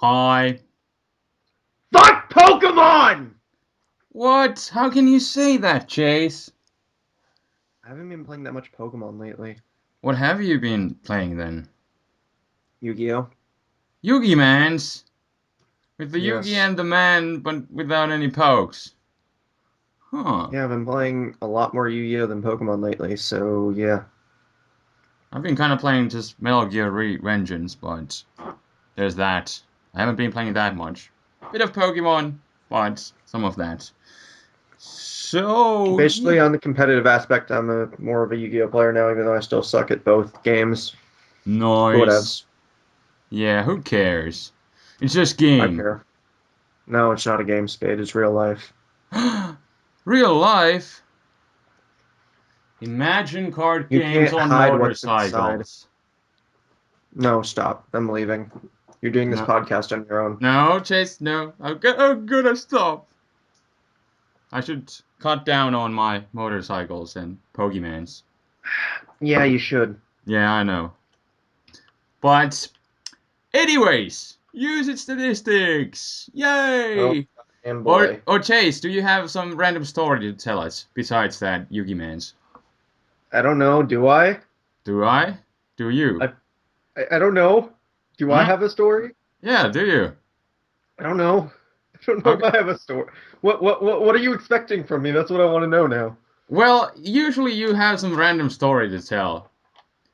Hi. Fuck Pokemon! What? How can you say that, Chase? I haven't been playing that much Pokemon lately. What have you been playing then? Yu-Gi-Oh! Yugi Mans? With the Yugi Yes. and the man, but without any pokes. Huh. Yeah, I've been playing a lot more Yu-Gi-Oh! Than Pokemon lately, so yeah. I've been kind of playing just Metal Gear Vengeance, but there's that. I haven't been playing that much. Bit of Pokemon, but some of that. So, Basically, on the competitive aspect, I'm more of a Yu-Gi-Oh! Player now, even though I still suck at both games. But whatevs. nice. Yeah, who cares? It's just I game. care. No, it's not a game, Spade. It's real life. Real life? Imagine card You games can't on hide what's inside. motorcycles. No, stop. I'm leaving. You're doing this No, podcast on your own. no, Chase, no. I'm gonna stop. I should cut down on my motorcycles and Pokemans. Yeah, you should. Yeah, I know. But, anyways, use its statistics. Oh, Yay! and Or, boy. or Chase, do you have some random story to tell us besides that Yugi Man's? I don't know. Do I? Do I? Do you? I I don't know. Do I Hmm? have a story? Yeah, do you? I don't know. I don't know if Okay. I have a story. What are you expecting from me? That's what I want to know now. Well, usually you have some random story to tell,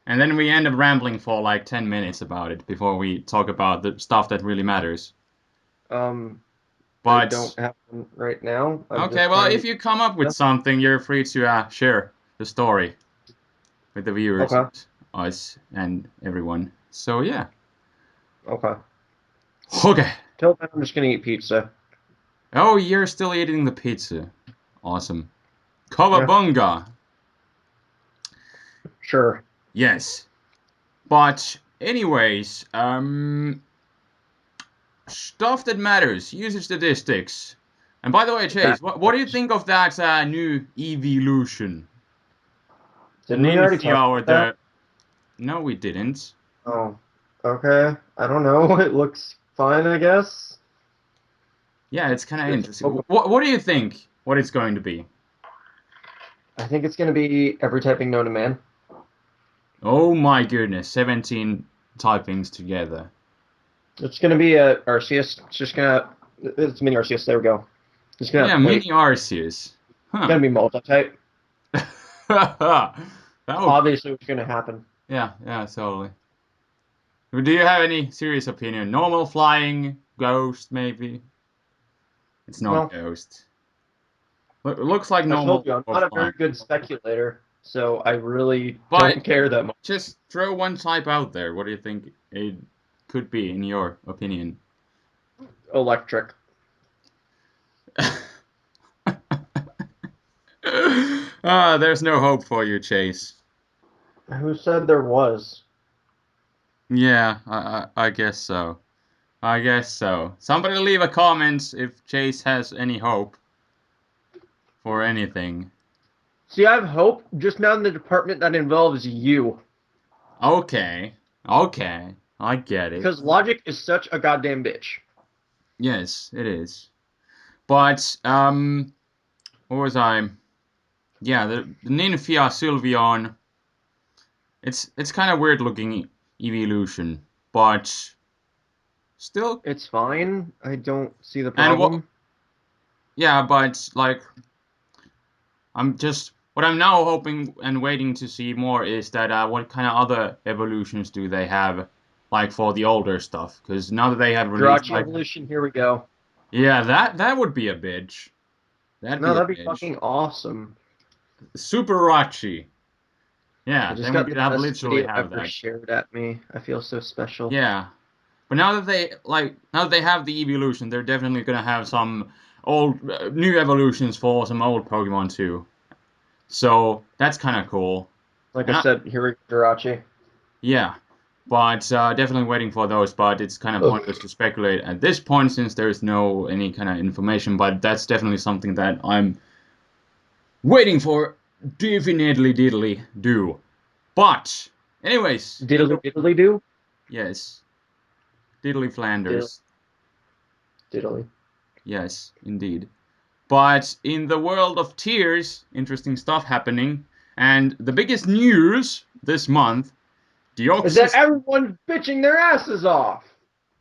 and then we end up rambling for like 10 minutes about it before we talk about the stuff that really matters. Um, I But, don't have one right now. I'm okay, just well, trying if to. you come up with Yeah. something, you're free to share the story with the viewers Okay. and us and everyone. So, yeah. Okay. Okay. Till then, I'm just gonna eat pizza. Oh, you're still eating the pizza. Awesome. Yeah. Kawabunga. Sure. Yes. But, anyways, stuff that matters, usage statistics. And by the way, That Chase, what do you matters. think of that new evolution? The Didn't we already Ninja talk or about that? the... No, we didn't. Oh. Okay. I don't know. It looks fine, I guess. Yeah, it's kind of It's interesting. Pokemon. What do you think? What it's going to be? I think it's gonna be every typing known to man. Oh my goodness, 17 typings together. It's gonna be a Arceus. It's just gonna. It's mini Arceus. There we go. It's gonna Yeah, wait. mini Arceus. It's Huh. gonna be multi-type. That It's would... obviously what's gonna happen. Yeah, yeah, totally. Do you have any serious opinion? Normal flying, ghost, maybe? It's not Well, ghost. Looks like I told normal you I'm or not a flying. very good speculator, so I really But don't care that much. just throw one type out there. What do you think it could be, in your opinion? Electric. There's no hope for you, Chase. Who said there was? Yeah, I guess so. I guess so. Somebody leave a comment if Chase has any hope for anything. See, I have hope just not in the department that involves you, Okay, okay, I get it. because logic is such a goddamn bitch. Yes, it is. But what was I? Yeah, the Ninfia Sylveon. It's kind of weird looking evolution, but still. It's fine. I don't see the And what? problem. Yeah, but like I'm just what I'm now hoping and waiting to see more is that what kind of other evolutions do they have, like for the older stuff? Because now that they have released Jirachi like evolution. Here we go. yeah, that would be a bitch. That'd No, be a that'd be bitch. fucking awesome. Super Rachi. I Yeah, just then we got could the have best literally video have ever that. shared at me. I feel so special. Yeah. But now that they have the evolution, they're definitely gonna have some old new evolutions for some old Pokemon too. So that's kind of cool. Like I And said, here we go, Jirachi. yeah, but definitely waiting for those. But it's kind of Ugh. pointless to speculate at this point since there's no any kind of information. But that's definitely something that I'm waiting for. Definitely diddly do. But anyways, Diddly diddly do. yes, diddly Diddly Flanders. Diddly. Yes, indeed. But in the world of tiers, interesting stuff happening. And the biggest news this month, Deoxys... Is that everyone's bitching their asses off?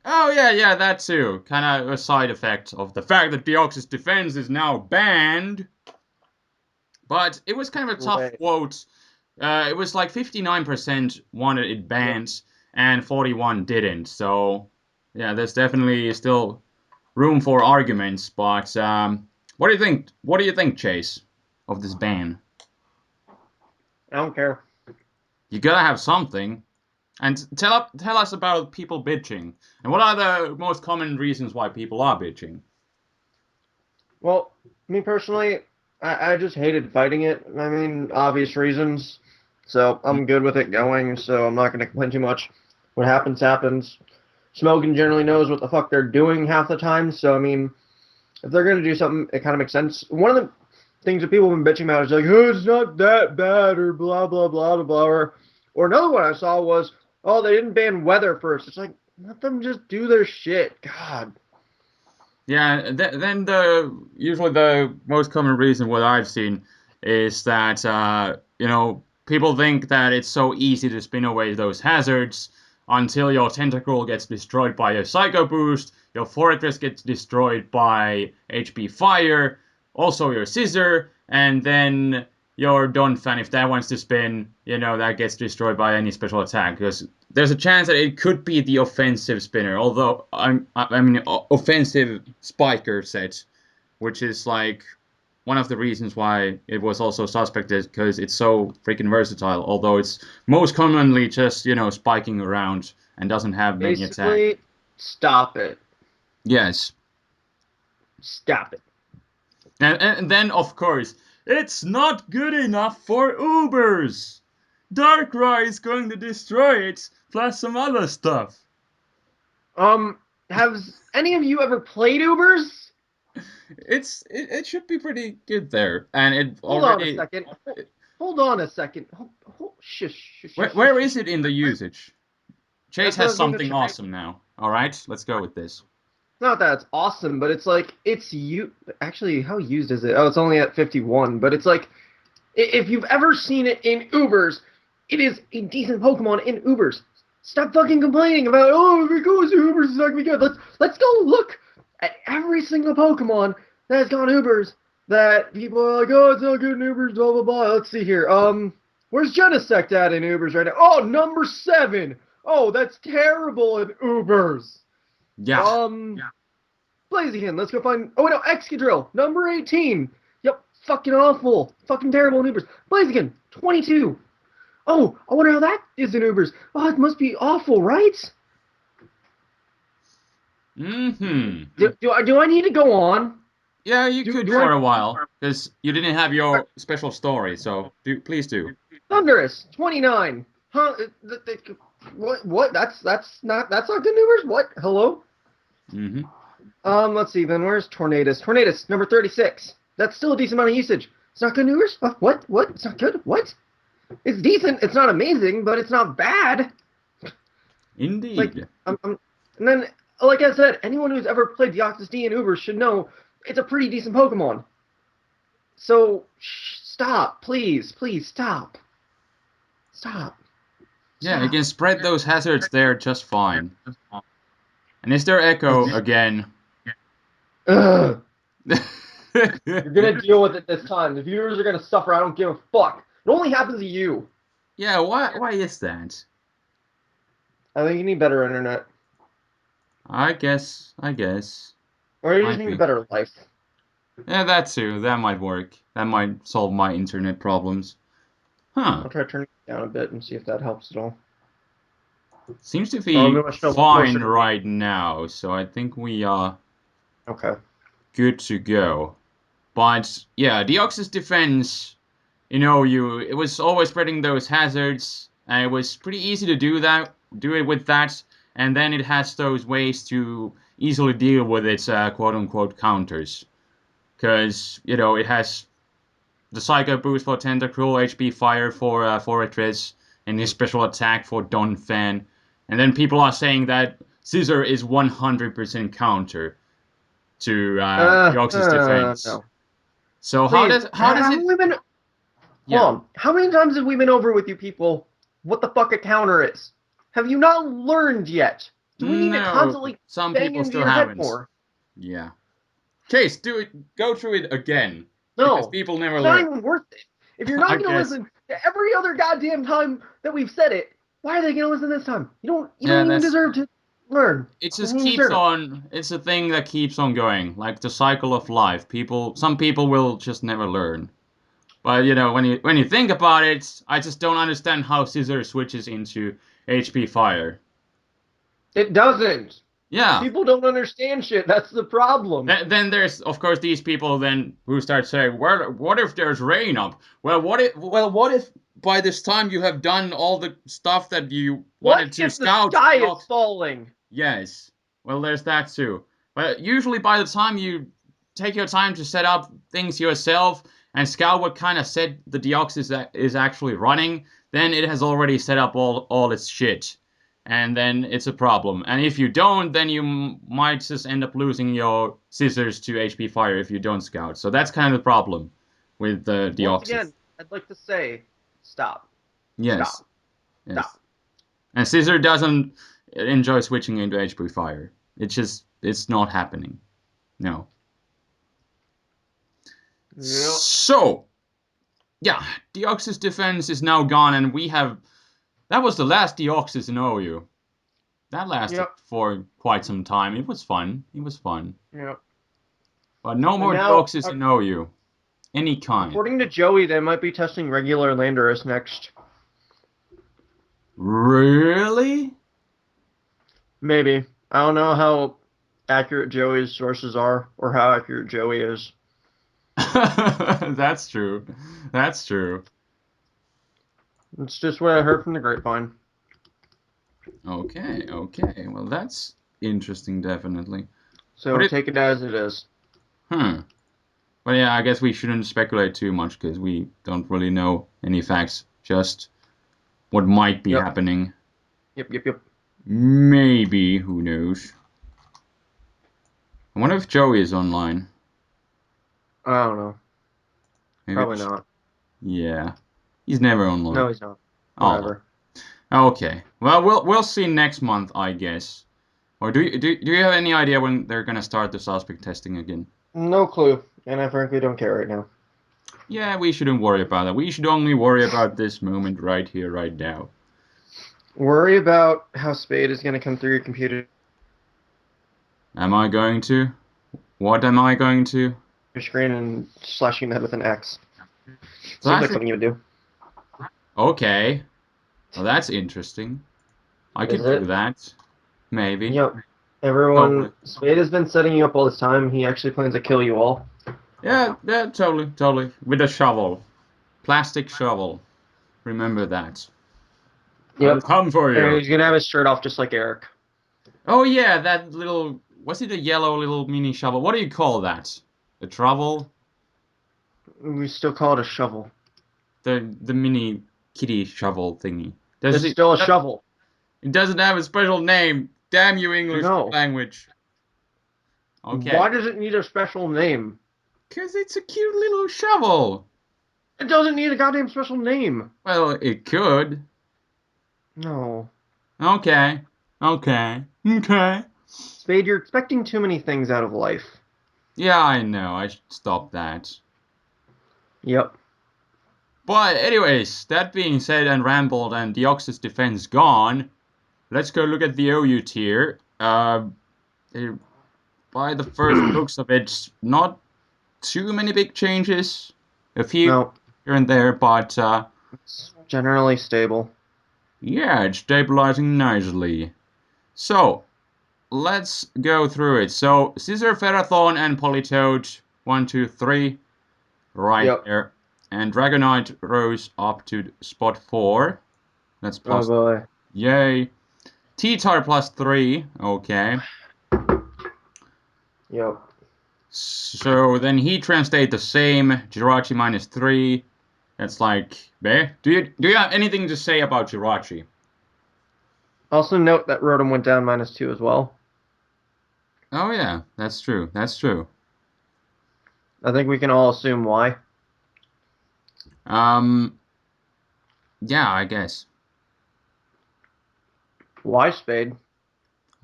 Oh, yeah, that too. Kind of a side effect of the fact that Deoxys-Defense is now banned. But it was kind of a tough quote. It was like 59% wanted it banned, and 41 didn't. So, yeah, there's definitely still room for arguments. But what do you think? What do you think, Chase, of this ban? I don't care. You gotta have something. And tell us about people bitching. And what are the most common reasons why people are bitching? Well, me personally, I just hated fighting it. I mean, obvious reasons. So I'm good with it going, so I'm not going to complain too much. What happens, happens. Smogon generally knows what the fuck they're doing half the time, so I mean, if they're going to do something, it kind of makes sense. One of the things that people have been bitching about is like, oh, it's not that bad, or blah, blah, blah, blah, blah. Or another one I saw was, oh, they didn't ban weather first. It's like, let them just do their shit. God. Yeah, then usually the most common reason what I've seen is that people think that it's so easy to spin away those hazards until your tentacle gets destroyed by a Psycho Boost, your Fortress gets destroyed by HP Fire, also your Scissor, and then your Donphan, if that wants to spin, that gets destroyed by any special attack, because there's a chance that it could be the offensive spinner, although, offensive spiker set, which is like one of the reasons why it was also suspected, because it's so freaking versatile, although it's most commonly just, spiking around and doesn't have many attacks. Basically, stop it. Yes. Stop it. And then, of course, it's not good enough for Ubers. Darkrai is going to destroy it, plus some other stuff. Has any of you ever played Ubers? It should be pretty good there, and it Hold already... on a second. Hold on a second. Shush. Where is it in the usage? Chase has That's what I was something gonna try. awesome now. Alright, let's go with this. Not that it's awesome, but it's like, actually, how used is it? Oh, it's only at 51, but it's like, if you've ever seen it in Ubers, it is a decent Pokemon in Ubers. Stop fucking complaining about, oh, if it goes to Ubers, it's not gonna be good. Let's go look at every single Pokemon that has gone Ubers that people are like, oh, it's not good in Ubers, blah, blah, blah. Let's see here. Where's Genesect at in Ubers right now? Oh, number 7. Oh, that's terrible in Ubers. Yeah. Blaziken, let's go find... Oh, wait, no, Excadrill, number 18. Yep, fucking awful. Fucking terrible in Ubers. Blaziken, 22. Oh, I wonder how that is in Ubers. Oh, it must be awful, right? Mm-hmm. Do I need to go on? Yeah, you could for a while, because you didn't have your special story, so please do. Thunderous, 29. Huh? What? That's not good Ubers? What? Hello? Mm-hmm. Let's see, then where's Tornadus? Tornadus, number 36. That's still a decent amount of usage. It's not good Ubers? What? It's not good? What? It's decent. It's not amazing, but it's not bad. Indeed. Like, and then, like I said, anyone who's ever played Deoxys-D in Uber should know it's a pretty decent Pokemon. So, stop. Please, stop. Stop. Yeah, you can spread those hazards there just fine. And is there Echo again? Ugh. You're gonna deal with it this time. The viewers are gonna suffer. I don't give a fuck. It only happens to you. Yeah, why is that? I think you need better internet. I guess. Or you just need a better life. Yeah, that too. That might work. That might solve my internet problems. Huh. I'll try to turn it down a bit and see if that helps at all. Seems to be fine right now, so I think we are good to go. But yeah, Deoxys-Defense, it was always spreading those hazards, and it was pretty easy to do it with that, and then it has those ways to easily deal with its quote-unquote counters. Because, it has the Psycho Boost for Tentacruel, HP Fire for Fortress, and his special attack for Donphan. And then people are saying that Scissor is 100% counter. to Deoxys-Defense. No. So Please, how does haven't it? we been? Yeah. Hold on. How many times have we been over with you people what the fuck a counter is? Have you not learned yet? Do we need to No, constantly some bang people into still your head haven't. more? Yeah. Chase, do it. Go through it again. Because No. people never It's not learn. even worth it. If you're I not going to guess. listen to every other goddamn time that we've said it, why are they going to listen this time? You don't Yeah, even that's. deserve to learn. It You just don't even keeps deserve it. on. It's a thing that keeps on going, like the cycle of life. Some people will just never learn. But when you think about it, I just don't understand how Scissor switches into HP Fire. It doesn't. Yeah. People don't understand shit. That's the problem. Then there's of course these people then who start saying, well, what if there's rain up? What if by this time you have done all the stuff that you What wanted to if the scout? sky is falling? Yes. Well, there's that too. But usually by the time you take your time to set up things yourself and scout what kind of set the Deoxys is actually running, then it has already set up all its shit. And then it's a problem. And if you don't, then you might just end up losing your scissors to HP Fire if you don't scout. So that's kind of the problem with the Once Deoxys. again, I'd like to say, stop. Yes. Stop. Yes. Stop. And Scissor doesn't enjoy switching into HP Fire. It's not happening. No. Yep. So, yeah, Deoxys-Defense is now gone, and that was the last Deoxys in OU. That lasted for quite some time. It was fun. It was fun. Yep. But no more now, Deoxys in OU. Any kind. According to Joey, they might be testing regular Landorus next. Really? Maybe. I don't know how accurate Joey's sources are, or how accurate Joey is. That's true. That's true. It's just what I heard from the grapevine. Okay, okay. Well, that's interesting, definitely. So take it as it is. But yeah, I guess we shouldn't speculate too much because we don't really know any facts. Just what might be happening. Yep. Maybe, who knows? I wonder if Joey is online. I don't know. Maybe Probably not. Yeah, he's never online. No, he's not. Oh. Whatever. Okay. Well, we'll see next month, I guess. Or do you have any idea when they're gonna start the suspect testing again? No clue, and I frankly don't care right now. Yeah, we shouldn't worry about that. We should only worry about this moment right here, right now. Worry about how Spade is going to come through your computer. Am I going to? What am I going to? Your screen and slashing that with an X. Seems like something you would do. Okay. Well, that's interesting. I could do that. Maybe. Yep. Everyone, Spade has been setting you up all this time. He actually plans to kill you all. Yeah, totally. With a shovel. Plastic shovel. Remember that. Yep. I'll come for you. And he's going to have his shirt off just like Eric. Oh yeah, that little... Was it a yellow little mini shovel? What do you call that? A trowel? We still call it a shovel. The mini kitty shovel thingy. It's still a shovel. It doesn't have a special name. Damn you, English language. Okay. Why does it need a special name? Because it's a cute little shovel. It doesn't need a goddamn special name. Well, it could. No. Okay. Spade, you're expecting too many things out of life. Yeah, I know. I should stop that. Yep. But anyways, that being said and rambled and Deoxys-Defense gone, let's go look at the OU tier. By the first looks of it, not too many big changes. A few here and there, but it's generally stable. Yeah, it's stabilizing nicely. So, let's go through it. So, Scissor, Ferrothorn, and Politoad, 1, 2, 3, right there. And Dragonite rose up to spot 4. That's plus. Oh boy. Yay. T-Tar plus 3. Okay. Yep. So then Heatran stayed the same. Jirachi minus 3. That's like, do you have anything to say about Jirachi? Also note that Rotom went down -2 as well. Oh yeah, that's true. That's true. I think we can all assume why. Um, yeah, I guess. WileSpade.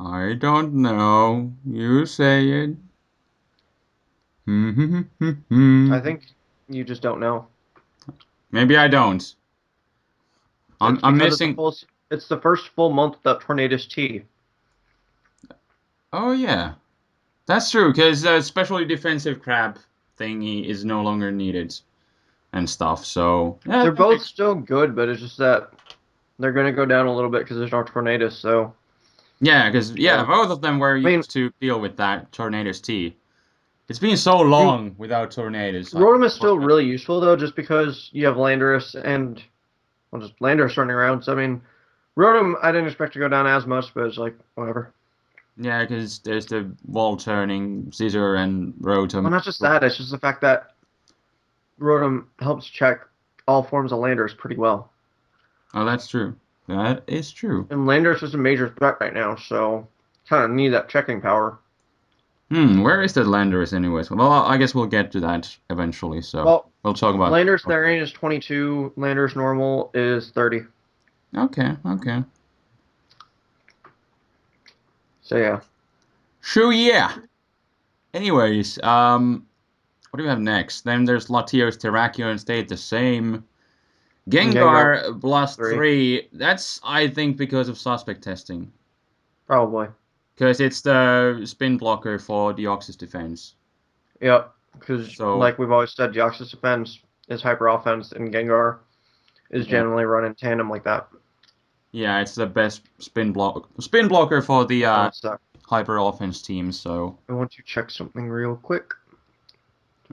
I don't know. You say it. I think you just don't know. Maybe I don't. I'm It's I'm because missing. it's the first full month without Tornadus-T. Oh yeah, that's true. Because especially defensive crab thingy is no longer needed and stuff. So yeah, They're that both makes. still good, but it's just that they're gonna go down a little bit because there's no Tornadus. So Yeah, because yeah, both of them were I mean, used to deal with that Tornadus-T. It's been so I mean, long without tornadoes. Rotom is still really useful though, just because you have Landorus and well, just Landorus running around. So I mean, Rotom I didn't expect to go down as much, but it's like whatever. Yeah, because there's the wall turning scissor and rotom. Well, not just that. It's just the fact that Rotom helps check all forms of Landorus pretty well. Oh, that's true. That is true. And Landorus is a major threat right now, so kind of need that checking power. Where is the Landorus anyways? Well, I guess we'll get to that eventually, so Well, we'll talk about. Landorus their is 22. Landorus normal is 30. Okay, okay. So yeah. Sure, yeah. Anyways, what do we have next? Then there's Latios, Terrakion stayed the same. Gengar Gengar plus 3. 3. That's, I think, because of suspect testing. Probably. Because it's the spin blocker for Deoxys-Defense. Yep. Because, So, like we've always said, Deoxys-Defense is hyper offense, and Gengar is yeah. generally run in tandem like that. Yeah, it's the best spin blocker for the One sec. hyper offense team. So I want to check something real quick.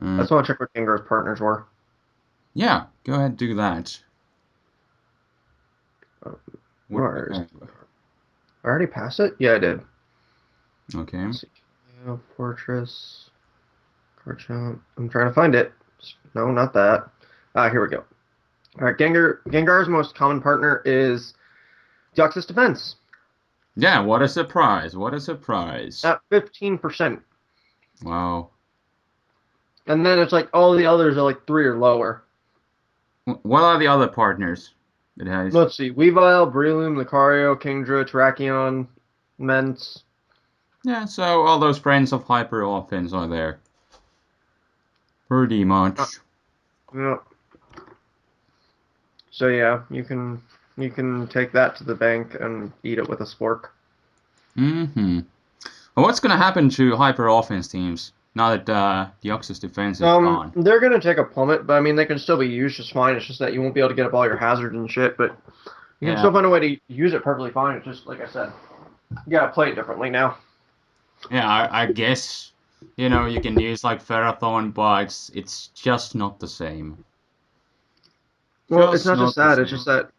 I uh, just want to check what Gengar's partners were. yeah, go ahead and do that. Uh, What do Where we is have? I already passed it? Yeah, I did. Okay. Let's see. Fortress. Garchomp. I'm trying to find it. No, not that. Ah, here we go. All right, Gengar's most common partner is Deoxys-Defense Yeah, what a surprise! What a surprise! at 15%. Wow. And then it's like all the others are like 3 or lower. What are the other partners it has? Let's see. Weavile, Breloom, Lucario, Kingdra, Terrakion, Mence. Yeah, so all those friends of hyper offense are there. Pretty Uh, much. yeah. So yeah, you can take that to the bank and eat it with a spork. Mm-hmm. Well, what's gonna happen to hyper offense teams now that Deoxys defense is gone? They're gonna take a plummet, but I mean they can still be used just fine. It's just that you won't be able to get up all your hazards and shit, but you can Yeah. still find a way to use it perfectly fine. It's just like I said, you gotta play it differently now. Yeah, I guess, you can use like Ferrothorn, but it's just not the same. Well, it's Just not just not the that. It's same. just that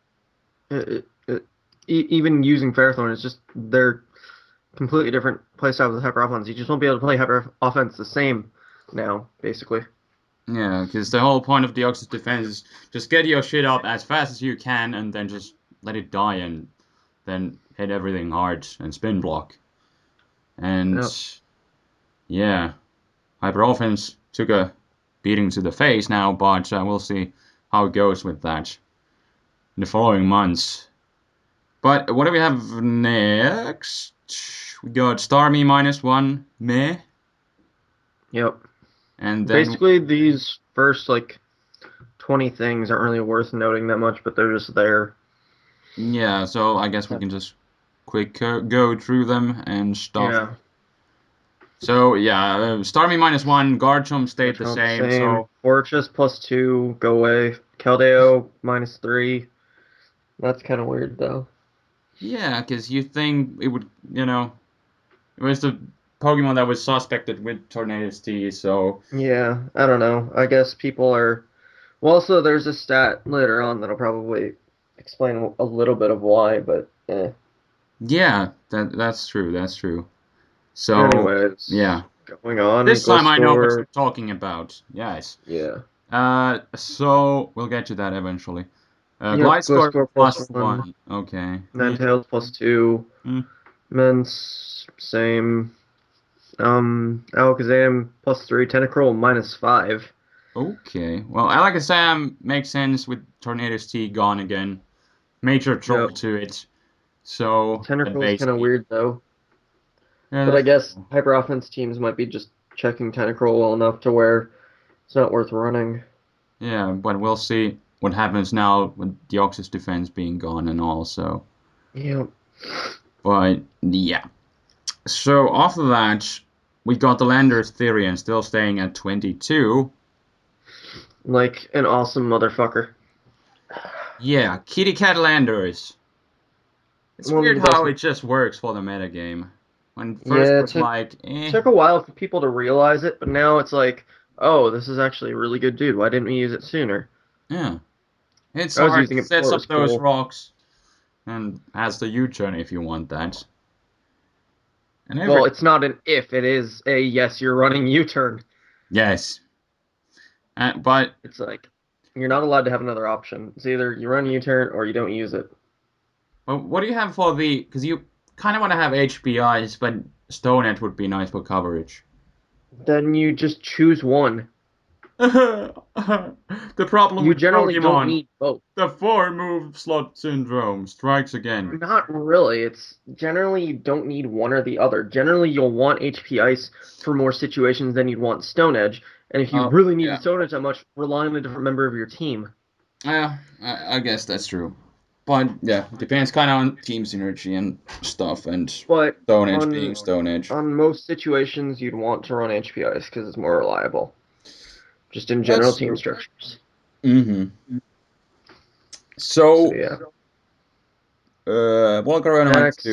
even using Ferrothorn, it's just they're completely different playstyles with hyper offense. You just won't be able to play hyper offense the same now, basically. Yeah, because the whole point of Deoxys defense is just get your shit up as fast as you can and then just let it die and then hit everything hard and spin block. And Yep. yeah, hyper offense took a beating to the face now, but we'll see how it goes with that in the following months. But what do we have next? We got Starmie -1, meh. Yep. And then, Basically, these first like 20 things aren't really worth noting that much, but they're just there. yeah, so I guess we can just quick go through them and stuff. Yeah. So, yeah, Starmie -1, Garchomp stayed the Garchomp, same, same. so, Fortress +2, go away. Keldeo -3. That's kind of weird though. yeah, because you think it would, it was the Pokemon that was suspected with Tornadus-T, so, Yeah, I don't know. I guess people are. Well, also, there's a stat later on that'll probably explain a little bit of why, but yeah, that's true, that's true. So, anyways, yeah. going on. This time I know what Gliscor. you're talking about. Yes. Yeah. So we'll get to that eventually. Yep, Gliscor Gliscor +1. +1. Okay. Yeah. Ninetales +2. Mm. Mence, same. Alakazam +3, Tentacruel -5. Okay. Well, Alakazam makes sense with Tornadus-T gone again. Major troll Yep. to it. So that Tentacruel's kind of basically. weird though, Yeah, but I that's guess true. hyper offense teams might be just checking Tentacruel well enough to where it's not worth running. Yeah, but we'll see what happens now with Deoxys-Defense being gone and all. So, Yeah. but yeah. So after that, we got the Landers Therian still staying at 22. Like an awesome motherfucker. Yeah, Kitty Cat Landers. It's One of weird the best. how it just works for the metagame. When first it Yeah, it was like, took a while for people to realize it, but now it's like, oh, this is actually a really good dude. Why didn't we use it sooner? yeah, it's I was hard, using it sets before it up was those cool. rocks, and has the U-turn if you want that. And Well, every, it's not an if, it is a yes, you're running U-turn. yes. But It's like you're not allowed to have another option. It's either you run U-turn or you don't use it. what do you have for the, because you kind of want to have HPIs, but Stone Edge would be nice for coverage. Then you just choose one. The problem You with generally don't Pokemon, need both. the 4-move slot syndrome strikes again. Not really. It's generally you don't need one or the other. Generally, you'll want HP Ice for more situations than you'd want Stone Edge. And if you Oh, really needed yeah. Stone Edge that much, rely on a different member of your team. Yeah, I guess that's true. But yeah, depends kind of on team synergy and stuff, and But Stone Edge being on Stone Edge. on most situations, you'd want to run HP Ice because it's more reliable. Just in general That's team true. structures. Mm-hmm. So So, yeah. Volcarona -2. Next,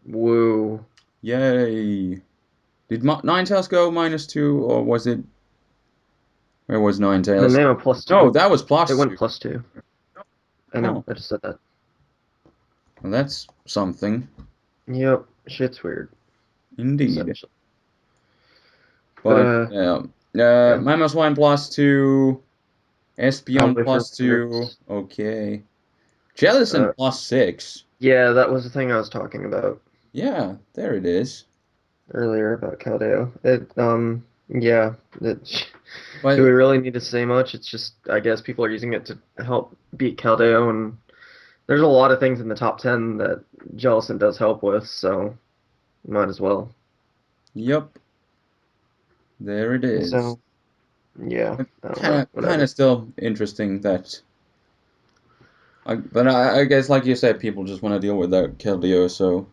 woo. Yay. Did Ninetales go -2, or was it, where was The Ninetales? name of +2. No, that was It went +2. +2. I know. Oh, I just said that. well, that's something, Yep. Shit's weird. indeed. Essentially. But But, yeah. yeah. Mammoth +2, Espeon Probably for +2, Landers. okay. Jellicent Uh, +6. yeah, that was the thing I was talking about Yeah, there it is. earlier about Caldeo. Yeah, do we But really need to say much? It's just, I guess people are using it to help beat Caldeo, and there's a lot of things in the top 10 that Jellicent does help with, so might as well. yep, there it is. So, yeah, I don't Kind know, of, kind whatever. of still interesting that. But I guess, like you said, people just want to deal with that Keldeo. So,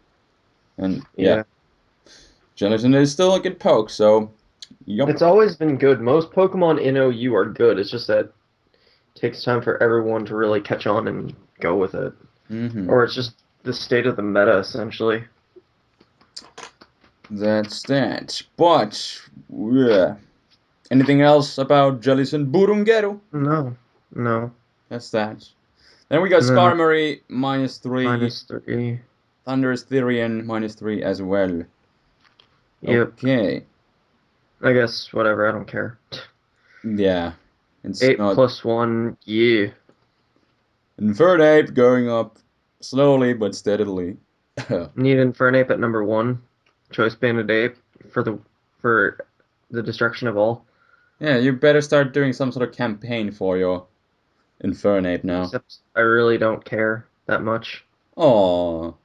and yeah, Yeah, Gelatin is still a good poke. So, yup. it's always been good. Most Pokemon in OU are good. It's just that it takes time for everyone to really catch on and go with it. Mm-hmm. Or it's just the state of the meta, essentially. That's that. But yeah. Anything else about Jellicent Burungeru? No, no. That's that. Then we got And then Skarmory -3, -3. Thunderous Therian -3 as well. Yep. Okay. I guess whatever. I don't care. Yeah. It's 8 not plus 1. Yeah. Infernape going up slowly but steadily. Need Infernape at number 1. Choice Banded Ape for the destruction of all. Yeah, you better start doing some sort of campaign for your Infernape now. Except I really don't care that much. Oh,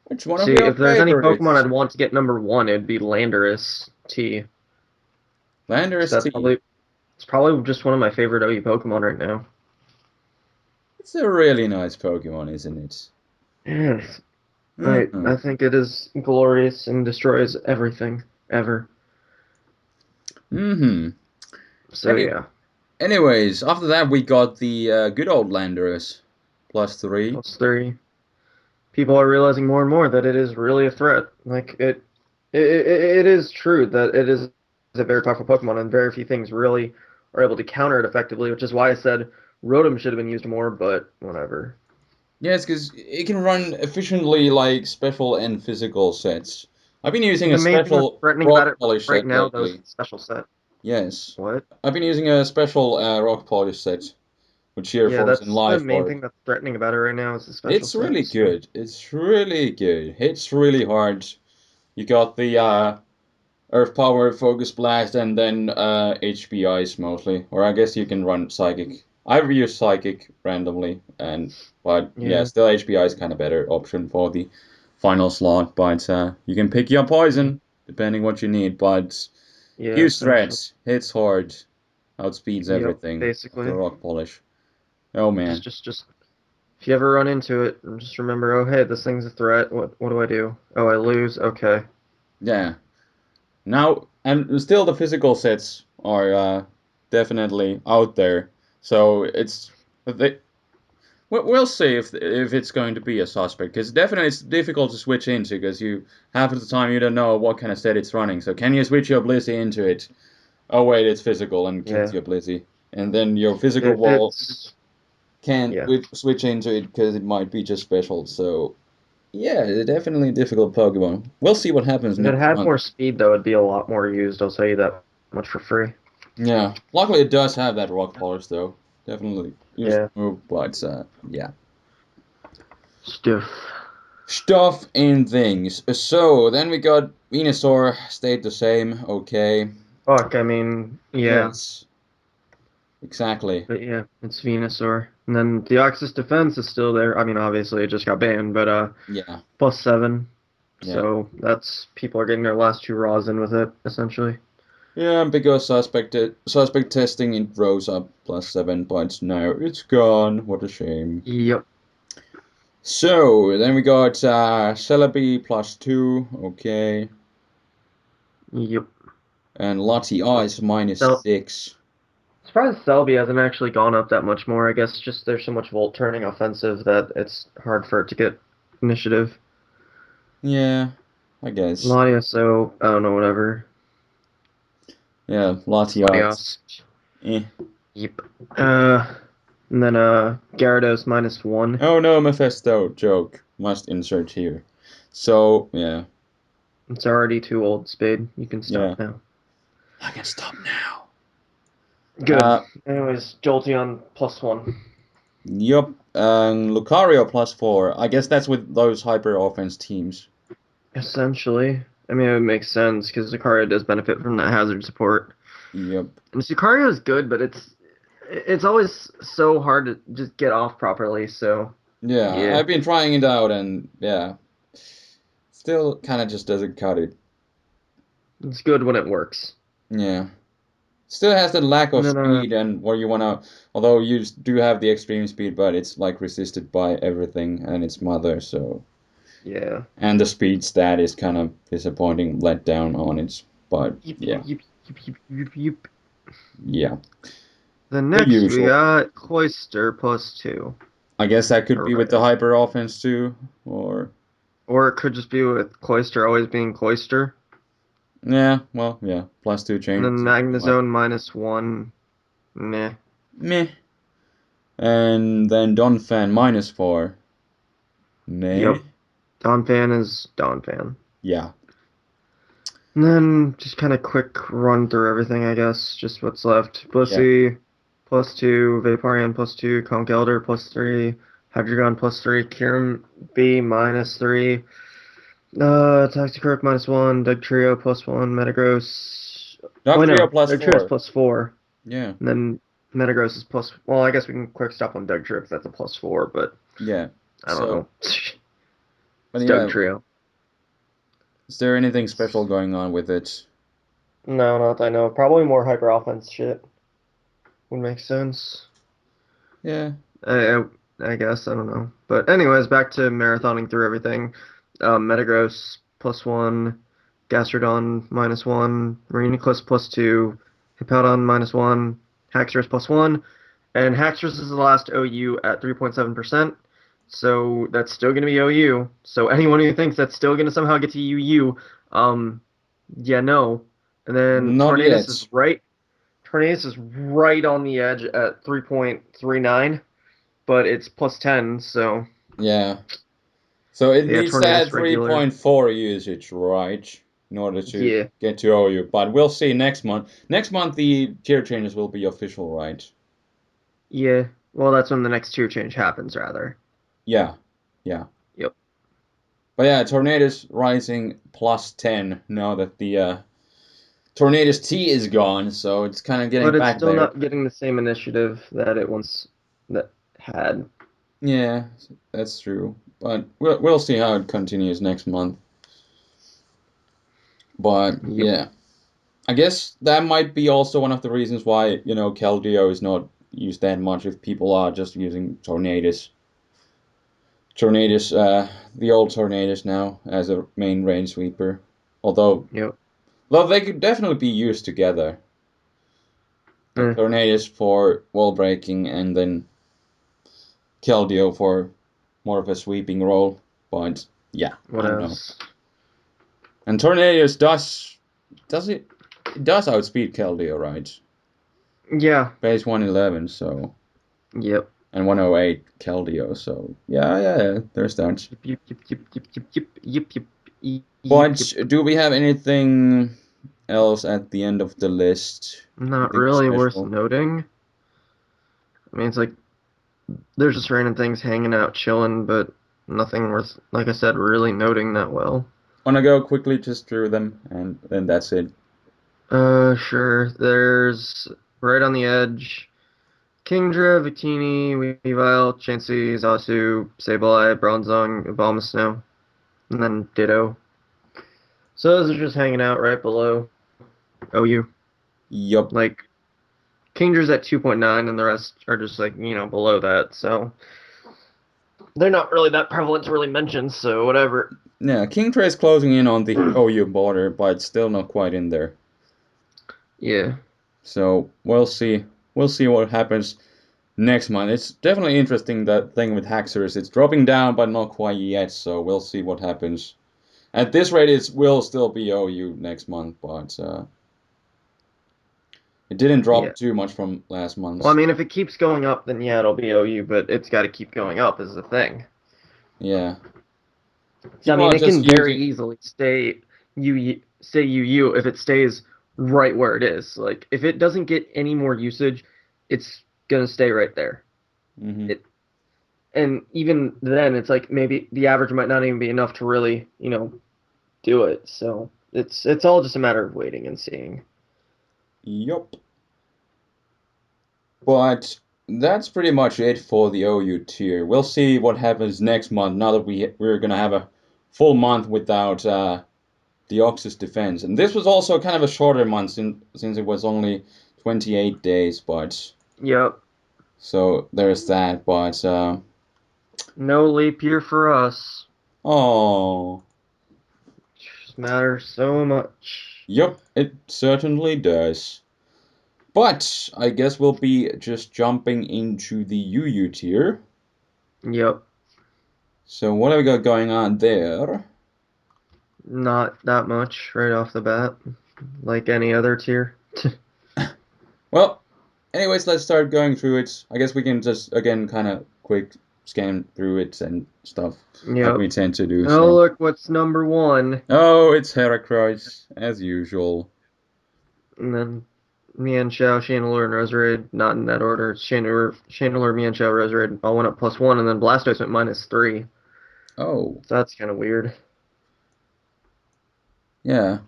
which one of See, your if there's any Pokemon favorites? I'd want to get number 1, it'd be Landorus-T. Because Landorus that's T. probably just one of my favorite OU Pokemon right now. It's a really nice Pokemon, isn't it? Yes. I Mm-hmm. think it is glorious and destroys everything ever. Mm-hmm. So Any, yeah, anyways, after that we got the good old Landorus +3. +3. People are realizing more and more that it is really a threat. Like it is true that it is a very powerful Pokemon, and very few things really are able to counter it effectively. Which is why I said Rotom should have been used more, but whatever. Yes, because it can run efficiently like special and physical sets. I've been using a The main thing that's special threatening about rock it polish right set now, though, is lately. the special set. Yes. What? I've been using a special rock polish set with sheer Yeah, force and that's the life main orb. thing that's threatening about it right now is the special It's really sets. good. It's really good. Hits really hard. You got the Earth Power, Focus Blast, and then HP Ice mostly. Or I guess you can run Psychic. I've used Psychic randomly, but yeah, Yeah, still HP Ice kind of better option for the final slot. But you can pick your poison depending what you need. But yeah, huge essentially. threats, hits hard, outspeeds Yep, everything of the basically. Rock Polish. Oh man, Just if you ever run into it, just remember, oh hey, this thing's a threat. What do I do? Oh, I lose. Okay. yeah. Now and still the physical sets are definitely out there. So they, we'll see if it's going to be a suspect, because definitely it's difficult to switch into, because you half of the time you don't know what kind of set it's running. So can you switch your Blizzy into it? Oh wait, it's physical and kills Yeah. your Blizzy, and then your physical If wall it's can't yeah. switch into it because it might be just special. So yeah, it's definitely a difficult Pokemon. We'll see what happens If it next had month. more speed though, it'd be a lot more used, I'll tell you that much for free. Yeah, luckily it does have that rock polish though. Definitely used Yeah. move, but yeah. Stiff. Stuff and things. So then we got Venusaur, stayed the same. Okay. Fuck, I mean, yeah. Yes, exactly. But yeah, it's Venusaur. And then Deoxys-Defense is still there. I mean, obviously it just got banned, but Yeah, +7. yeah. So that's people are getting their last two raws in with it, essentially. Yeah, because suspect testing it rose up +7, but now it's gone. What a shame. Yep. So then we got Celebi +2. Okay, Yep. and Lottie Ice So -6. surprised Selby hasn't actually gone up that much more. I guess just there's so much volt turning offensive that it's hard for it to get initiative. Yeah, I guess. Ladia, so I don't know, whatever. Yeah, Lottie Ice. Latios. Eh. Yep. And then Gyarados -1. Oh no, Mephisto joke. Must insert here. So, yeah. It's already too old, Spade. You can Yeah. stop now. I can stop now. Good. Anyways, Jolteon +1. Yup. Lucario +4. I guess that's with those hyper offense teams. Essentially. I mean, it would make sense because Lucario does benefit from that hazard support. Yup. And Lucario is good, but it's always so hard to just get off properly. So Yeah, yeah, I've been trying it out and yeah. Still kind of just doesn't cut it. it's good when it works. Yeah. Still has the lack And of then speed and where you wanna, although you do have the extreme speed, but it's like resisted by everything and its mother, so. yeah. And the speed stat is kind of disappointing, let down on it. But Yep, yeah, yep, yep, yep, yep, yep. yeah, Then the next we usual. got Cloyster +2. I guess that could be with the Alright. hyper offense too, or Or it could just be with Cloyster always being Cloyster. yeah, well, yeah, +2 And then changes into Magnezone -1. Meh. meh, and then Donphan -4, meh, Yep. Donphan is Donphan. yeah, And then just kind of quick run through everything, I guess. Just what's left. yeah, Blissey +2, Vaporeon +2, Conkeldurr +3, Hydreigon +3, Kyurem B -3, Toxicroak -1, Dugtrio +1, Metagross. Oh, Dugtrio no, plus Dugtrio's four, +4. yeah, And then Metagross is plus. Well, I guess we can quick stop on Dugtrio because that's a +4, but yeah. I don't So, know. but It's yeah, Dugtrio. is there anything special going on with it? No, not that I know. Probably more hyper offense shit would make sense. Yeah, I, I guess I don't know. But anyways, back to marathoning through everything. Metagross +1, Gastrodon -1, Reuniclus +2, Hippowdon -1, Haxorus +1, and Haxorus is the last OU at 3.7%. So that's still going to be OU. So anyone who thinks that's still going to somehow get to UU, yeah, no. And then not Tornadus yet. is right. Tornadus is right on the edge at 3.39, but it's +10, so Yeah. So it yeah, needs to add Tornadus regular. 3.4 usage, right? In order to Yeah, get to OU. But we'll see next month. Next month the tier changes will be official, right? yeah. Well, that's when the next tier change happens, rather. Yeah. Yeah. Yep. But yeah, Tornadus rising +10 now that the Tornadus-T is gone, so it's kind of getting But it's back still there. not getting the same initiative that it once that had. Yeah, that's true. But we'll see how it continues next month. But Yep. yeah, I guess that might be also one of the reasons why, Keldeo is not used that much if people are just using Tornadus. The old Tornadus now as a main range sweeper. Although, Yep. though they could definitely be used together. Like Eh, Tornadus for wall breaking and then Keldeo for more of a sweeping role. But yeah, what I don't know. else? And Tornadus it does outspeed Keldeo, right? Yeah. Base 111, so Yep. and 108 Keldeo, so yeah, there's that. Yep. Yep. Yep. Yep. Yep. Yep. Yep. Yep. Yep. Yep. Yep. But do we have anything else at the end of the list? Not Anything really worth special? noting. I mean, it's like there's just random things hanging out, chilling, but nothing worth, like I said, really noting that well. Wanna go quickly just through them and then that's it. Sure. There's right on the edge. Kingdra, Victini, Weavile, Chansey, Zasu, Sableye, Bronzong, Abomasnow, and then Ditto. So those are just hanging out right below OU. Yup. Like, Kingdra's at 2.9, and the rest are just like, below that. So they're not really that prevalent to really mention, so whatever. Yeah, Kingtray is closing in on the OU border, but still not quite in there. Yeah. So we'll see. We'll see what happens next month. It's definitely interesting that thing with Haxorus. It's dropping down, but not quite yet. So we'll see what happens. At this rate, it will still be OU next month, but it didn't Yeah. drop too much from last month. Well, I mean, if it keeps going up, then yeah, it'll be OU, but it's got to keep going up is the thing. Yeah, So, I people mean, are it can just very using. easily stay UU if it stays right where it is. Like if it doesn't get any more usage, it's gonna stay right there. Hmm. It and even then, it's like maybe the average might not even be enough to really, do it. So it's all just a matter of waiting and seeing. Yup. But that's pretty much it for the OU tier. We'll see what happens next month. Now that we're gonna have a full month without Deoxys-Defense, and this was also kind of a shorter month since it was only 28 days. But Yep. so there's that. But No leap year for us. oh, Just matters so much. yep, it certainly does. But I guess we'll be just jumping into the UU tier. Yep. So what have we got going on there? Not that much right off the bat, like any other tier. Well, anyways, let's start going through it. I guess we can just again kind of quick scan through it and stuff like Yep. we tend to do. Oh, So, look, what's number one? oh, it's Heracross as usual. And then Mienshao, Chandelure, and Roserade, not in that order. It's Chandelure, Mienshao, Roserade all went up +1, and then Blastoise went -3. Oh, So that's kind of weird. yeah.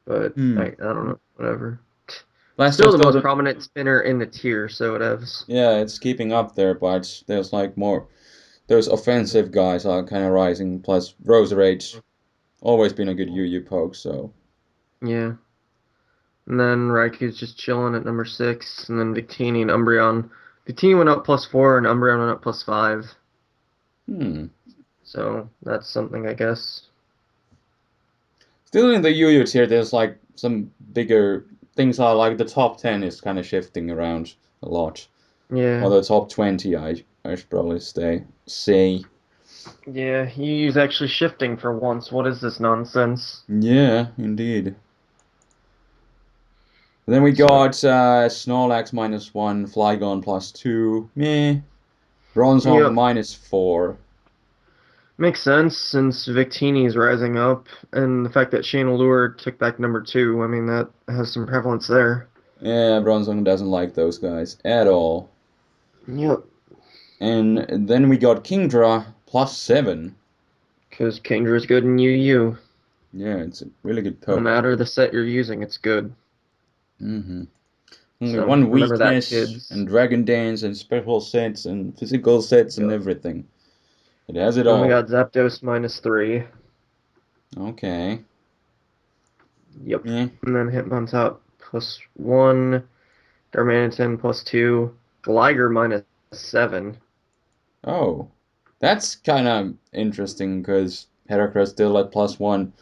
But I Hmm. don't know, whatever. Still Blastoise the still, most prominent spinner in the tier, so it has. yeah, it's keeping up there, but there's like more. Those offensive guys are kind of rising. Plus, Roserade's always been a good UU poke, so. Yeah. And then Raikou's just chilling at number 6, and then Victini and Umbreon. Victini went up +4, and Umbreon went up +5. Hmm. So that's something, I guess. Still in the UU tier, there's like some bigger things are like the top 10 is kind of shifting around a lot. Or Yeah. the top 20, I should probably say. Yeah, he's actually shifting for once. What is this nonsense? Yeah, indeed. Then we So, got Snorlax -1, Flygon +2, meh. Bronzong yep, -4. makes sense since Victini's rising up, and the fact that Chandelure took back number 2. I mean, that has some prevalence there. Yeah, Bronzong doesn't like those guys at all. Yep. And then we got Kingdra +7. Because Kingdra is good in UU. Yeah, it's a really good No poke. matter the set you're using, it's good. Mm-hmm. Only So one remember that, weakness, kids. and Dragon Dance, and special sets, and physical sets, and Yep. everything. It has it Then we all. got Zapdos -3. Okay. Yep. Yeah. And then Hitmontop +1. Darmanitan +2. Gligar -7. Oh. That's kind of interesting, because Heracross still at +1,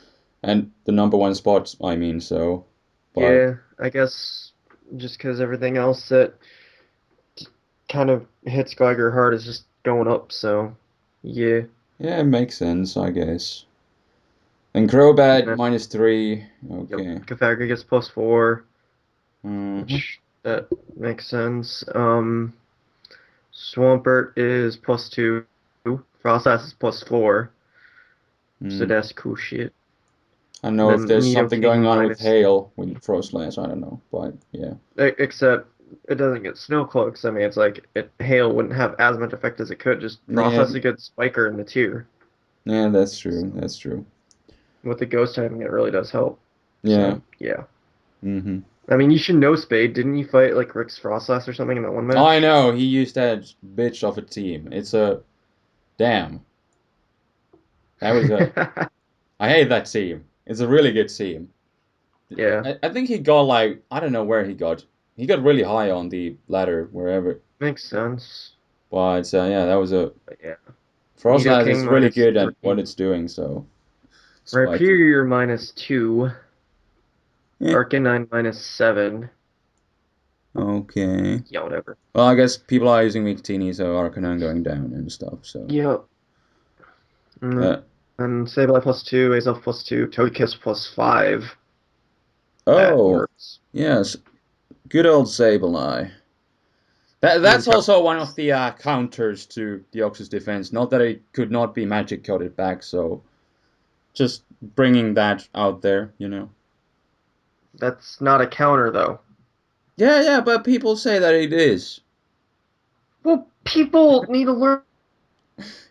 and the number one spot, I mean, so. But, Yeah, I guess just because everything else that kind of hits Gligar hard is just going up, so yeah. yeah, it makes sense, I guess. And And Crobat then, -3. yep, Okay. Cofagrigus gets +4, Mm-hmm. which that makes sense. Swampert is +2. Froslass is +4. So Mm. that's cool shit. I don't And know if then there's something Nidoking going on with minus, hail with Frostlass, I don't know, but yeah. except it doesn't get snow cloaks. I mean, it's like hail wouldn't have as much effect as it could. Just Yeah, Froslass is a good spiker in the tier. yeah, that's true, So that's true. with the ghost typing, it really does help. Yeah. So yeah. Mm-hmm. I mean, you should know Spade. Didn't you fight like Rick's Froslass or something in that one I match? know, he used that bitch of a team. It's a damn. That was a I hate that team. It's a really good team. Yeah, I think he got like I don't know where he got. He got really high on the ladder wherever. makes sense. But yeah, that was a But yeah, Frostlass Nidoking is really good at what -3. it's doing, so spiky. Rhyperior -2. Yeah. Arcanine -7. Okay. Yeah, whatever. Well, I guess people are using Victini, so Arcanine going down and stuff. So, Yep. uh, And Sableye +2, Azelf +2, Togekiss +5. That oh, hurts. yes, good old Sableye. And then That's also one of the counters to Deoxys-Defense. Not that it could not be magic coated back, so just bringing that out there, you know. that's not a counter though. Yeah, yeah, but people say that it is. Well, people need to learn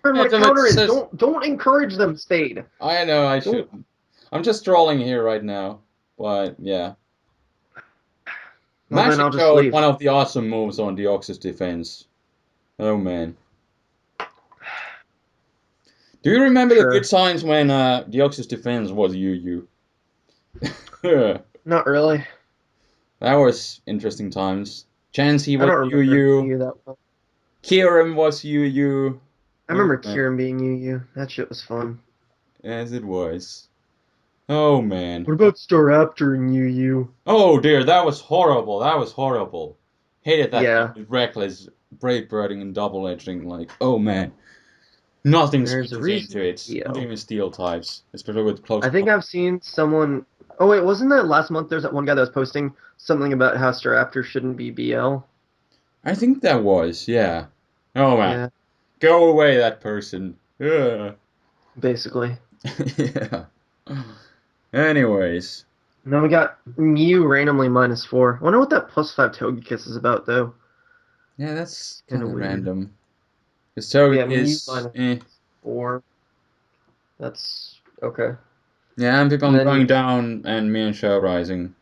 what a counter It's is. just, Don't encourage them, Spade. I know I Don't. shouldn't. I'm just trolling here right now, but yeah. Well, then Magic I'll just Code, leave. one of the awesome moves on Deoxys-Defense. Oh man. Do you remember the good Sure. times when Deoxys-Defense was UU? That Not really. was interesting times. Chansey I was don't remember UU. you that well. Kieran was UU. I Oh remember man. Kieran being Yu. That shit was fun. As it was. Oh man. What about Staraptor and Yu? Oh dear, that was horrible. That was horrible. Hated that thing Yeah, with reckless brave birding and double edging. Like, oh man. Nothing there's a switches reason. into it. Not Yo. even steel types. Especially with close I think I've seen someone. Oh wait, wasn't that last month? There's that one guy that was posting something about how Staraptor shouldn't be BL. I think that was, yeah. Oh man. Yeah, Go away, that person. Yeah. basically. Yeah. Anyways. And then we got Mew randomly -4. I wonder what that +5 Togekiss is about though. Yeah, that's Kind kind of of weird. random. Because Togekiss Yeah, Mew is, eh. -4. That's okay. Yeah, And Ampipom then going down and me and Show rising.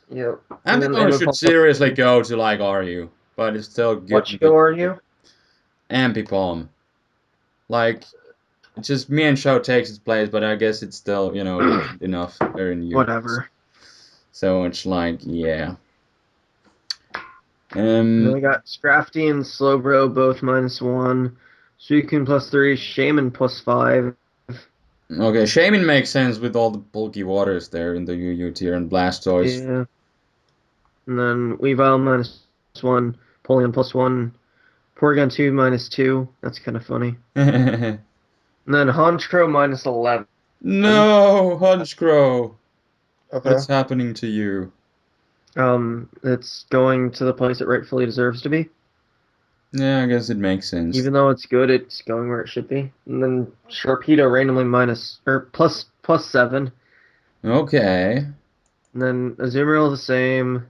yeah, and then Ampipom should Ambipom seriously +2. go to like RU, but it's still good. What show are you? Ampipom. Like, just me and Show takes its place, but I guess it's still, decent enough there in US. Whatever. So it's like, yeah. And then we got Scrafty and Slowbro both -1. Suicune +3. Shaman +5. Okay, Shaman makes sense with all the bulky waters there in the UU tier and Blastoise. Yeah. And then Weavile -1. Polion +1. Porygon 2 -2. That's kind of funny. No, And then Honchkrow -11. Hunchcrow. Okay. What's happening to you? It's going to the place it rightfully deserves to be. Yeah, I guess it makes sense. Even though it's good, it's going where it should be. And then Sharpedo randomly +7. Okay. And then Azumarill the same.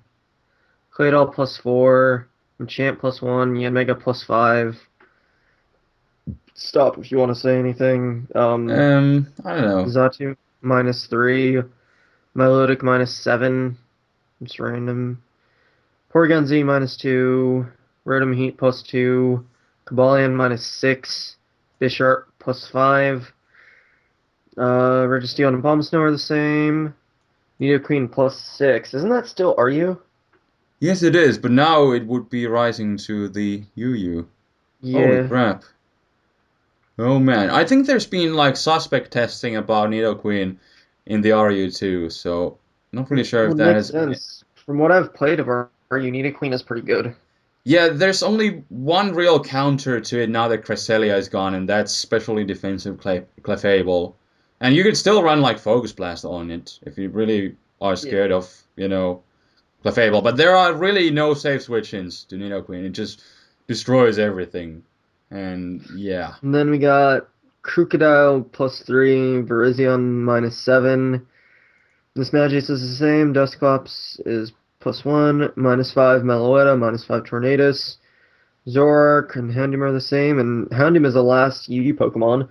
Claydol +4. Machamp +1. Yanmega +5. stop if you want to say anything. I don't know. Zatu -3, Milotic -7, it's random. Porygon Z -2, Rotom Heat +2, Kabalion -6, Bisharp +5, Registeel and Bombsnow are the same. Nidoqueen +6. Isn't that still Are you? Yes, it is, but now it would be rising to the UU. Holy Yeah. crap. Oh man, I think there's been like suspect testing about Nidoqueen in the RU too, so not really sure if Would that make has. sense. From what I've played of Are you, Nidoqueen is pretty good. Yeah, there's only one real counter to it now that Cresselia is gone, and that's specially defensive Clefable. And you could still run like Focus Blast on it if you really are Yeah. scared of, Clefable. But there are really no safe switch-ins to Nidoqueen. It just destroys everything. And yeah. And then we got Crocodile +3, Virizion -7. This Magic is the same. Dusclops is +1, -5 Meloetta, -5 Tornadus. Zoroark and Houndoom are the same, and Houndoom is the last UU Pokemon.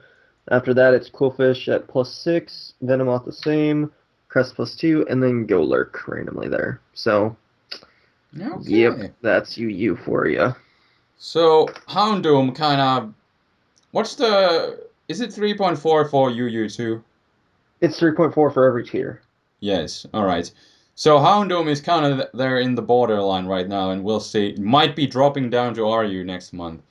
After that, it's Qwilfish at +6, Venomoth the same, Crest +2, and then Golurk randomly there. So, yep, Okay. that's UU for you. So Houndoom kind of. What's the? Is it 3.4 for UU2? It's 3.4 for every tier. Yes. All right. So Houndoom is kind of there in the borderline right now, and we'll see. It might be dropping down to RU next month.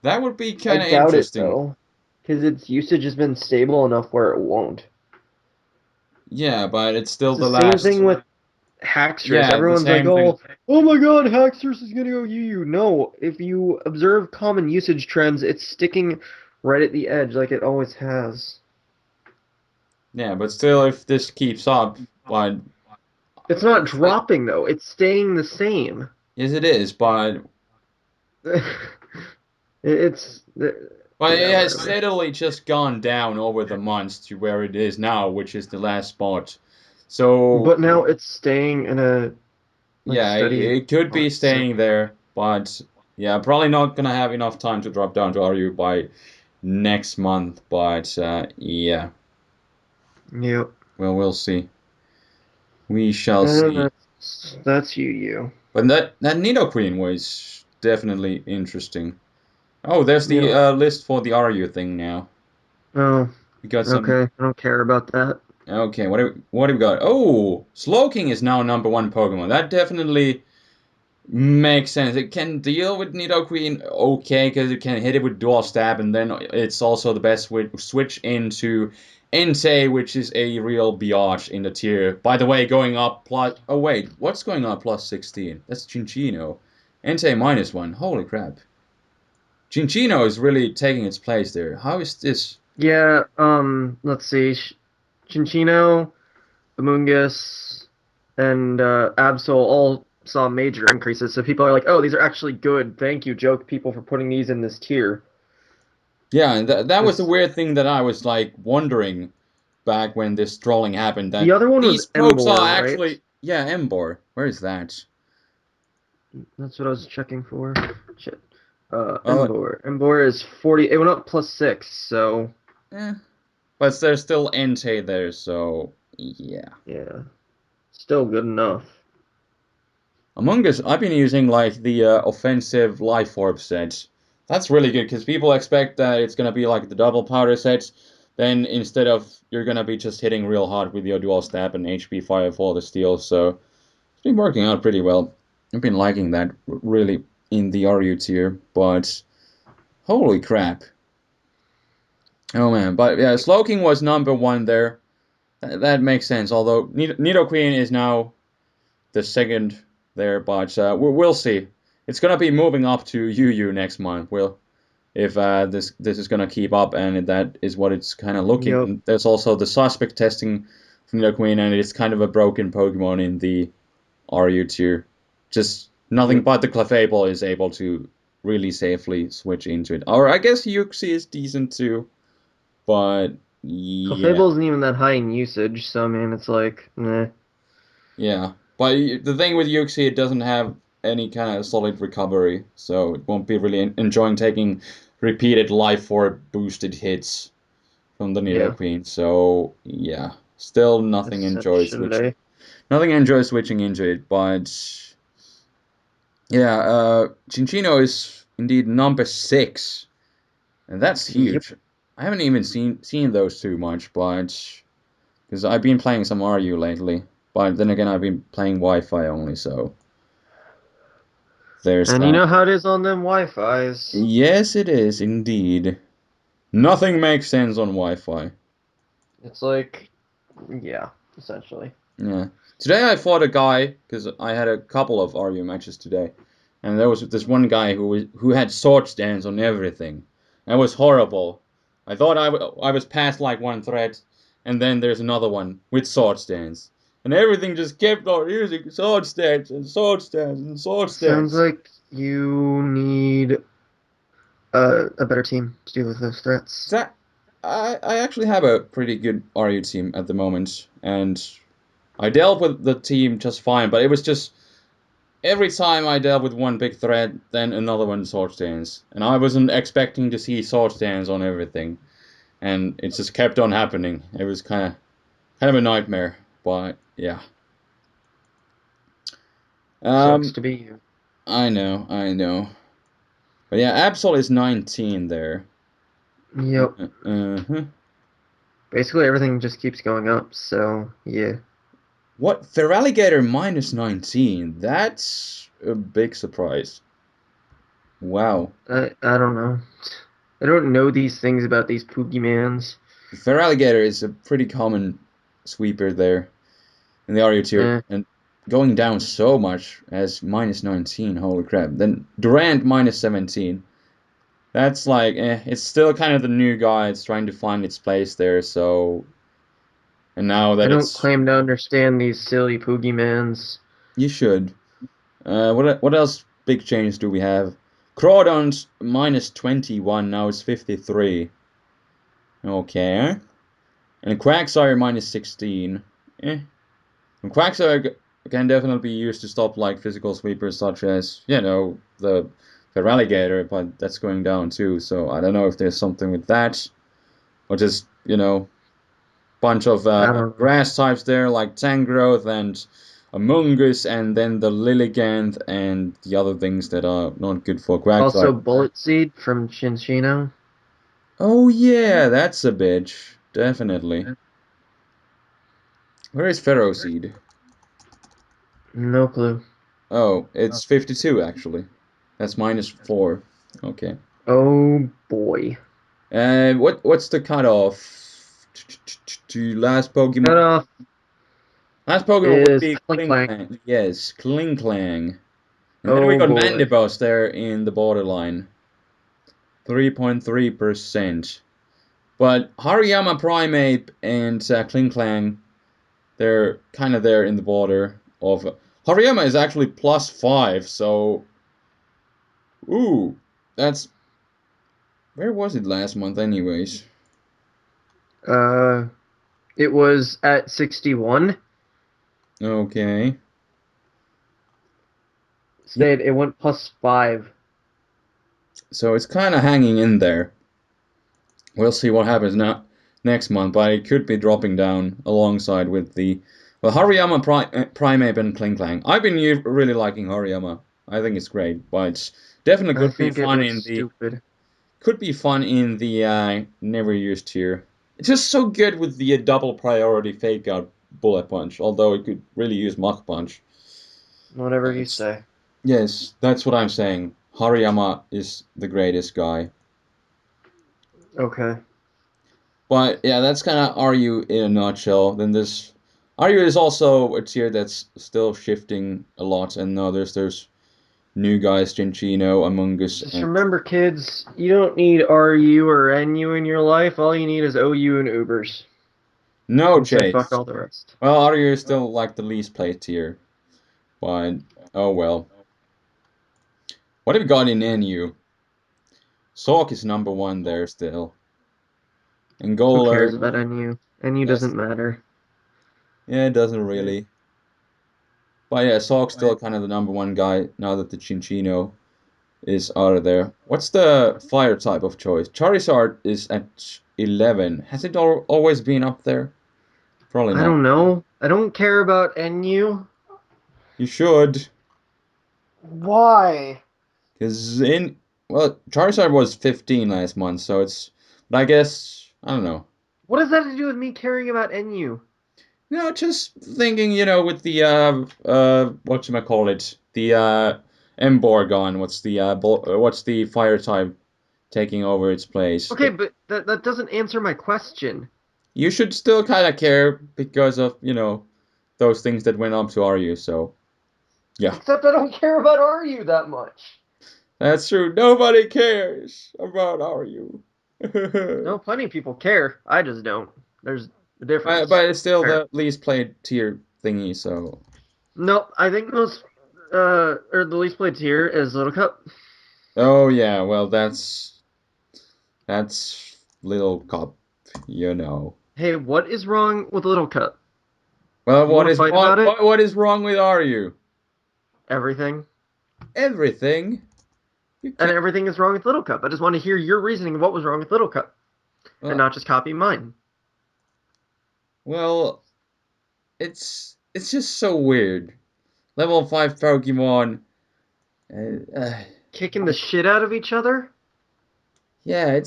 That would be I kind of doubt it, interesting. though, because its usage has been stable enough where it won't. Yeah, but it's still It's the the same last. thing with Hacksters. Yeah, the Everyone's like, same thing. oh my god, Hacksters is gonna go UU. No, if you observe common usage trends, it's sticking right at the edge like it always has. Yeah, but still, if this keeps up, but It's not it's like dropping though, it's staying the same. yes, it is, but It's it yeah, has whatever. steadily just gone down over the months to where it is now, which is the last spot. So But now it's staying in a like yeah, steady it could be spot. So staying there, but yeah, probably not gonna have enough time to drop down to RU by next month. But yeah, yep. well, we'll see. We shall And see. that's UU. But that Nidoqueen was definitely interesting. Oh, there's the Yep. list for the RU thing now. Oh, We got some. okay. I don't care about that. Okay, what do we got? Oh, Slowking is now number 1 Pokemon. That definitely makes sense. It can deal with Nidoqueen okay because it can hit it with dual stab, and then it's also the best switch into Entei, which is a real biatch in the tier. By the way, going up plus. Oh wait, what's going up plus 16? That's Chinchino. Entei -1. Holy crap! Chinchino is really taking its place there. How is this? Yeah, let's see. Chinchino, Amoonguss, and Absol all saw major increases. So people are like, "Oh, these are actually good. Thank you, joke people, for putting these in this tier." Yeah, and that was the This weird thing that I was like wondering back when this trolling happened. the That other one was these pokes are Embor, right? actually yeah, Embor. Where is that? That's what I was checking for. Shit. Oh, Embor is 40. It went up +6, so eh. But there's still Entei there, so yeah. yeah, still good enough. Among Us, I've been using like the offensive life orb set. That's really good because people expect that it's gonna be like the double powder sets. Then instead of you're gonna be just hitting real hard with your dual stab and HP fire for the steel. So it's been working out pretty well. I've been liking that really in the RU tier, but holy crap. Oh man, but yeah, Slowking was number 1 there. That makes sense. Although Nidoqueen is now the second there, but we'll see. It's gonna be moving up to UU next month. Will if this is gonna keep up, and that is what it's kind of looking. Yep. And there's also the suspect testing from Nidoqueen, and it's kind of a broken Pokemon in the RU tier. Just nothing Yep. but the Clefable is able to really safely switch into it. Or I guess Uxie is decent too, but yeah. Clefable isn't even that high in usage, so I mean, it's like, meh. Yeah, but the thing with Uxie, it doesn't have any kind of solid recovery, so it won't be really enjoying taking repeated life orb boosted hits from the Yeah, Nidoqueen. So yeah, still nothing enjoys switching. essentially. Nothing enjoys switching into it, but yeah, Chinchino is indeed number 6, and that's Yep. huge. I haven't even seen those too much, but because I've been playing some RU lately, but then again I've been playing Wi-Fi only, so there's And you that. know how it is on them Wi-Fis. Yes, it is indeed. Nothing makes sense on Wi-Fi. It's like, yeah, essentially. Yeah. Today I fought a guy because I had a couple of RU matches today, and there was this one guy who had sword stance on everything. That was horrible. I thought I was past like one thread, and then there's another one with sword stance, and everything just kept on using sword stance and sword stance and sword Sounds stance. like you need a better team to deal with those threats. That I actually have a pretty good RU team at the moment, and I dealt with the team just fine, but it was just every time I dealt with one big threat, then another one sword stands. And I wasn't expecting to see sword stands on everything. And it just kept on happening. It was kind of a nightmare. But yeah. Sucks Um to be you. I know, I know. But yeah, Absol is 19 there. Yep. Uh-huh. Basically, everything just keeps going up, so yeah. What? Feraligatr minus 19? That's a big surprise. Wow. I don't know. I don't know these things about these Poogiemans. Feraligatr is a pretty common sweeper there in the RU tier, Eh, and going down so much as minus 19. Holy crap! Then Durant minus 17. That's like, it's still kind of the new guy. It's trying to find its place there. So, and now I that don't it's, claim to understand these silly Poogiemans. you should. What else? Big changes do we have? Crawdon's minus 21. Now it's 53. Okay, and Quagsire minus 16. Eh. And Quagsire can definitely be used to stop like physical sweepers such as, the Feraligatr, but that's going down too. So I don't know if there's something with that, or just, bunch of I don't know. grass types there like Tangrowth and Amoonguss, and then the Lilligant and the other things that are not good for Also, Quagsire. Bullet Seed from Chinchino. Oh yeah, that's a bitch. Definitely. Where is Ferroseed? No clue. Oh, it's 52 actually. That's minus 4. Okay. Oh boy. What's the cutoff? To last Cut Pokemon. off Last Pokemon would is be Clink Clank. Klinklang. Yes, Klinklang. And then we Oh got boy. Mandibos there in the borderline. 3.3%. But Hariyama Primate and Klinklang, they're kind of there in the border of. Hariyama is actually plus 5, so. Ooh, that's. Where was it last month, anyways? Uh, it was at 61. Okay. Stayed. It went plus 5. So it's kind of hanging in there. We'll see what happens now next month, but it could be dropping down alongside with the Hariyama Primate and Klinklang. I've been really liking Hariyama. I think it's great, but it's definitely I think it looks stupid. could be fun in the never used tier. It's just so good with the double priority fake out bullet punch, although it could really use Mach punch. Whatever you But say. yes, that's what I'm saying. Hariyama is the greatest guy. Okay. But yeah, that's kind of RU in a nutshell. Then this RU is also a tier that's still shifting a lot, and now there's new guys, Genshin, Among Us, Just and remember, kids, you don't need RU or NU in your life. All you need is OU and Ubers. no And say fuck Chase. all the rest. Well, RU is still like the least played tier, but oh well. What have we got in NU? Sork is number 1 there still. And Who cares Goaler, about NU? NU that's doesn't matter. yeah, it doesn't really. But yeah, Sork's still kind of the number 1 guy now that the Chinchino is out of there. What's the fire type of choice? Charizard is at 11. Has it always been up there? Probably I not. don't know. I don't care about NU. You should, Why? because well, Charizard was 15 last month, so it's. But I guess I don't know. What does that have to do with me caring about NU? No, just thinking, with the whatchamacallit, the Emborgon, what's the fire type taking over its place? Okay, but that doesn't answer my question. You should still kind of care because of, those things that went up to RU, so yeah. Except I don't care about RU that much. That's true. Nobody cares about RU. No, plenty of people care. I just don't. There's a But difference. it's still Fair. the least played tier thingy, so Nope, I think most or the least played tier is Little Cup. oh yeah, well that's little cop, you know. Hey, what is wrong with Little Cup? Well, You want to fight about it? what is wrong with RU? Everything. Everything. You And can't. everything is wrong with Little Cup. I just want to hear your reasoning of what was wrong with Little Cup. And Well, not just copy mine. well, it's just so weird. Level 5 Pokemon. Uh, uh, Kicking the shit out of each other? yeah,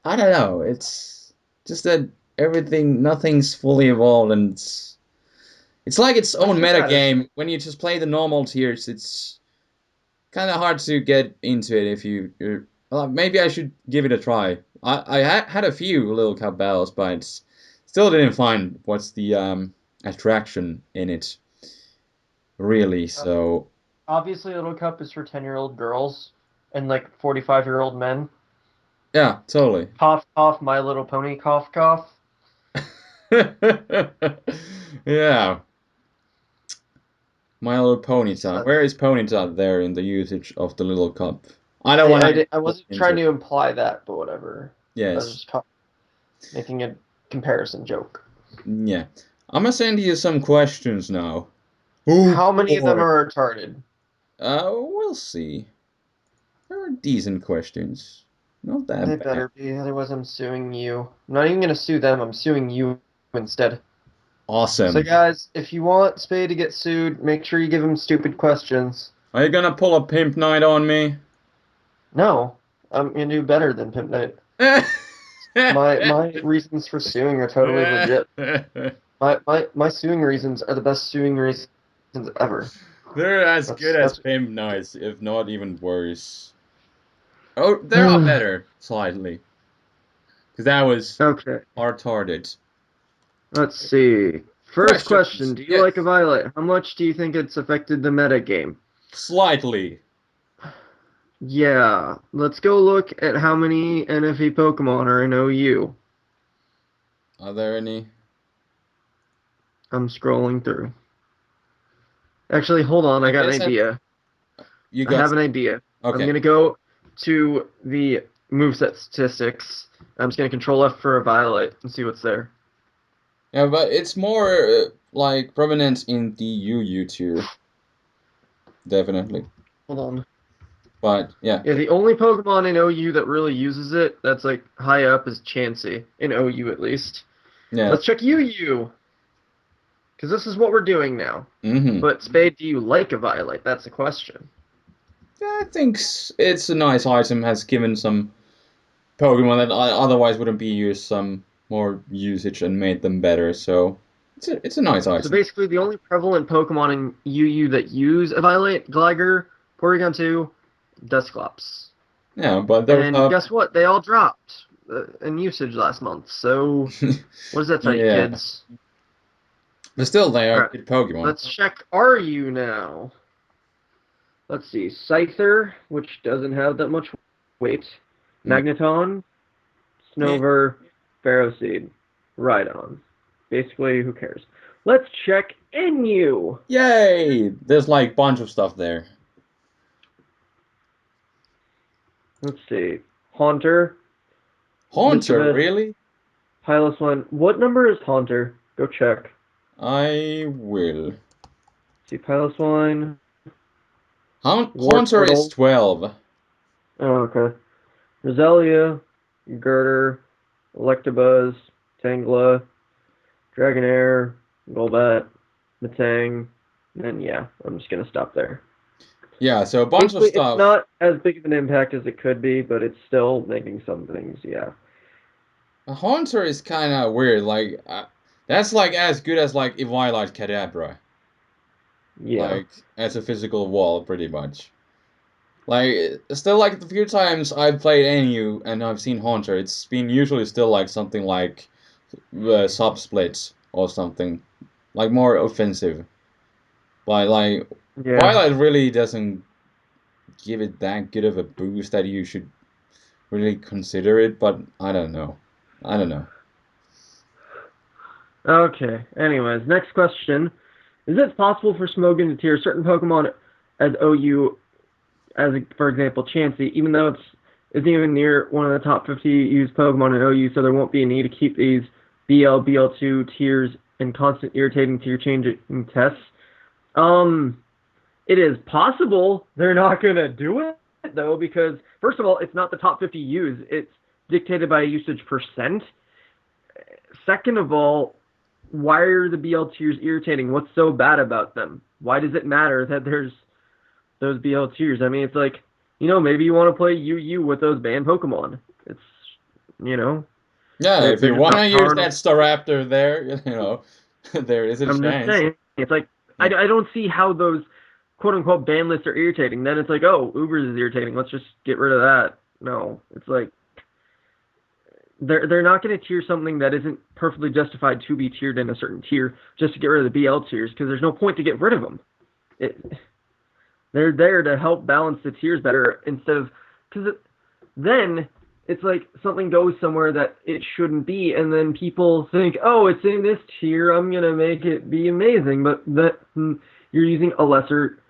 I don't know. It's just that nothing's fully evolved, and it's like its What's own the meta matter? game. When you just play the normal tiers, it's kind of hard to get into it if well, maybe I should give it a try. I had a few little cup battles, but still didn't find what's the attraction in it really. So Obviously, Little Cup is for 10-year-old girls and like 45-year-old men. yeah, totally. Cough, cough, My Little Pony, cough, cough. Yeah, My Little Ponyta. So, Where is Ponyta there in the usage of the little cup? I don't want to I look wasn't into trying it. to imply that, but whatever. I was Yes, just making a comparison joke. yeah. I'm gonna send you some questions now. Oh How many of them boy. are retarded? We'll see. They're decent questions. Not They that bad. better be, otherwise I'm suing you. I'm not even gonna sue them, I'm suing you instead. So Awesome. guys, if you want Spade to get sued, make sure you give him stupid questions. Are you gonna pull a pimp night on me? No, I'm gonna do better than Pimp Night. My reasons for suing are totally legit. My suing reasons are the best suing reasons ever. They're as good as That's pimp nights, if not even worse. Oh, they are better, slightly. Because that was okay. retarded. Let's see. First Questions. question: do you like a Yes. Violet? How much do you think it's affected the meta game? Slightly. Yeah, let's go look at how many NFE Pokemon are in OU. Are there any? I'm scrolling through. Actually, hold on, I It got an isn't. idea. You I got. have an idea. I'm Okay. gonna go to the moveset statistics. I'm just gonna control F for a Violet and see what's there. Yeah, but it's more like prominent in the UU tier, definitely. Hold on. But yeah, Yeah, the only Pokemon in OU that really uses it, that's like high up, is Chansey. In OU at least. yeah. Let's check UU, because this is what we're doing now. Mm-hmm. But Spade, do you like a Violet? That's the question. Yeah, I think it's a nice item. Has given some Pokemon that otherwise wouldn't be used some more usage and made them better. So it's a nice So item. basically, the only prevalent Pokemon in UU that use a Violet, Gligar, Porygon 2, Dusclops. Yeah, but those And are guess what? They all dropped in usage last month. So what does that tell you, yeah, kids? but still they All are right, good Pokemon. let's check RU now. Let's see. Scyther, which doesn't have that much weight. Mm. Magneton, Eh, Snover, Ferroseed, Rhydon. Basically, who cares? Let's check NU. yay! There's like bunch of stuff there. Let's see. Haunter, Haunter, Mischievous, really? Piloswine. What number is Haunter? Go check. I will. See, Piloswine, Haunter is Wartortle. 12. Oh, okay. Roselia, Girder, Electabuzz, Tangela, Dragonair, Golbat, Metang, and yeah, I'm just gonna stop there. Yeah, so a bunch of Basically, it's stuff. not as big of an impact as it could be, but it's still making some things, yeah. A Haunter is kind of weird. Like that's like as good as like Eviolite Kadabra, Yeah. like as a physical wall, pretty much. Like still like the few times I've played NU and I've seen Haunter, it's been usually still like something like sub splits or something, like more offensive. But like Yeah. Violet really doesn't give it that good of a boost that you should really consider it. But I don't know. I don't know. Okay. Anyways, next question. Is it possible for Smogon to tier certain Pokemon as OU, as for example, Chansey, even though it's isn't even near one of the top 50 used Pokemon in OU, so there won't be a need to keep these BL2 tiers and constant irritating tier changing tests? Um, it is possible they're not gonna do it though, because first of all, it's not the top 50 used. It's dictated by a usage percent. Second of all, why are the BL tiers irritating? What's so bad about them? Why does it matter that there's those BL tiers? I mean, it's like, maybe you want to play UU with those banned Pokemon. It's, you know, Yeah, if they're you just want not to use powering that up. Staraptor there, there is a I'm just chance. saying, it's like, Yeah. I don't see how those quote unquote ban lists are irritating. Then it's like, oh, Ubers is irritating. Let's just get rid of that. No, it's like, they're not going to tier something that isn't perfectly justified to be tiered in a certain tier just to get rid of the BL tiers because there's no point to get rid of them. It, they're there to help balance the tiers better instead of because then it's like something goes somewhere that it shouldn't be, and then people think, oh, it's in this tier, I'm gonna make it be amazing, but that you're using a lesser,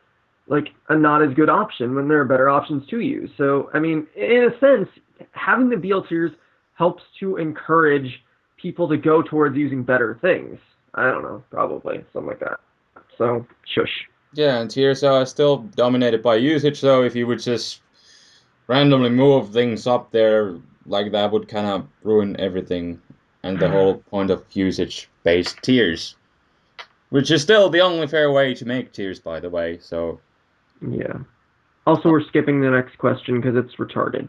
like a not as good option when there are better options to use. So I mean, in a sense, having the BL tiers helps to encourage people to go towards using better things. I don't know, probably something like that. So shush. Yeah, and tiers are still dominated by usage, so if you would just randomly move things up there, like that would kind of ruin everything and the whole point of usage-based tiers. Which is still the only fair way to make tiers, by the way, so... Yeah. Also, we're skipping the next question because it's retarded.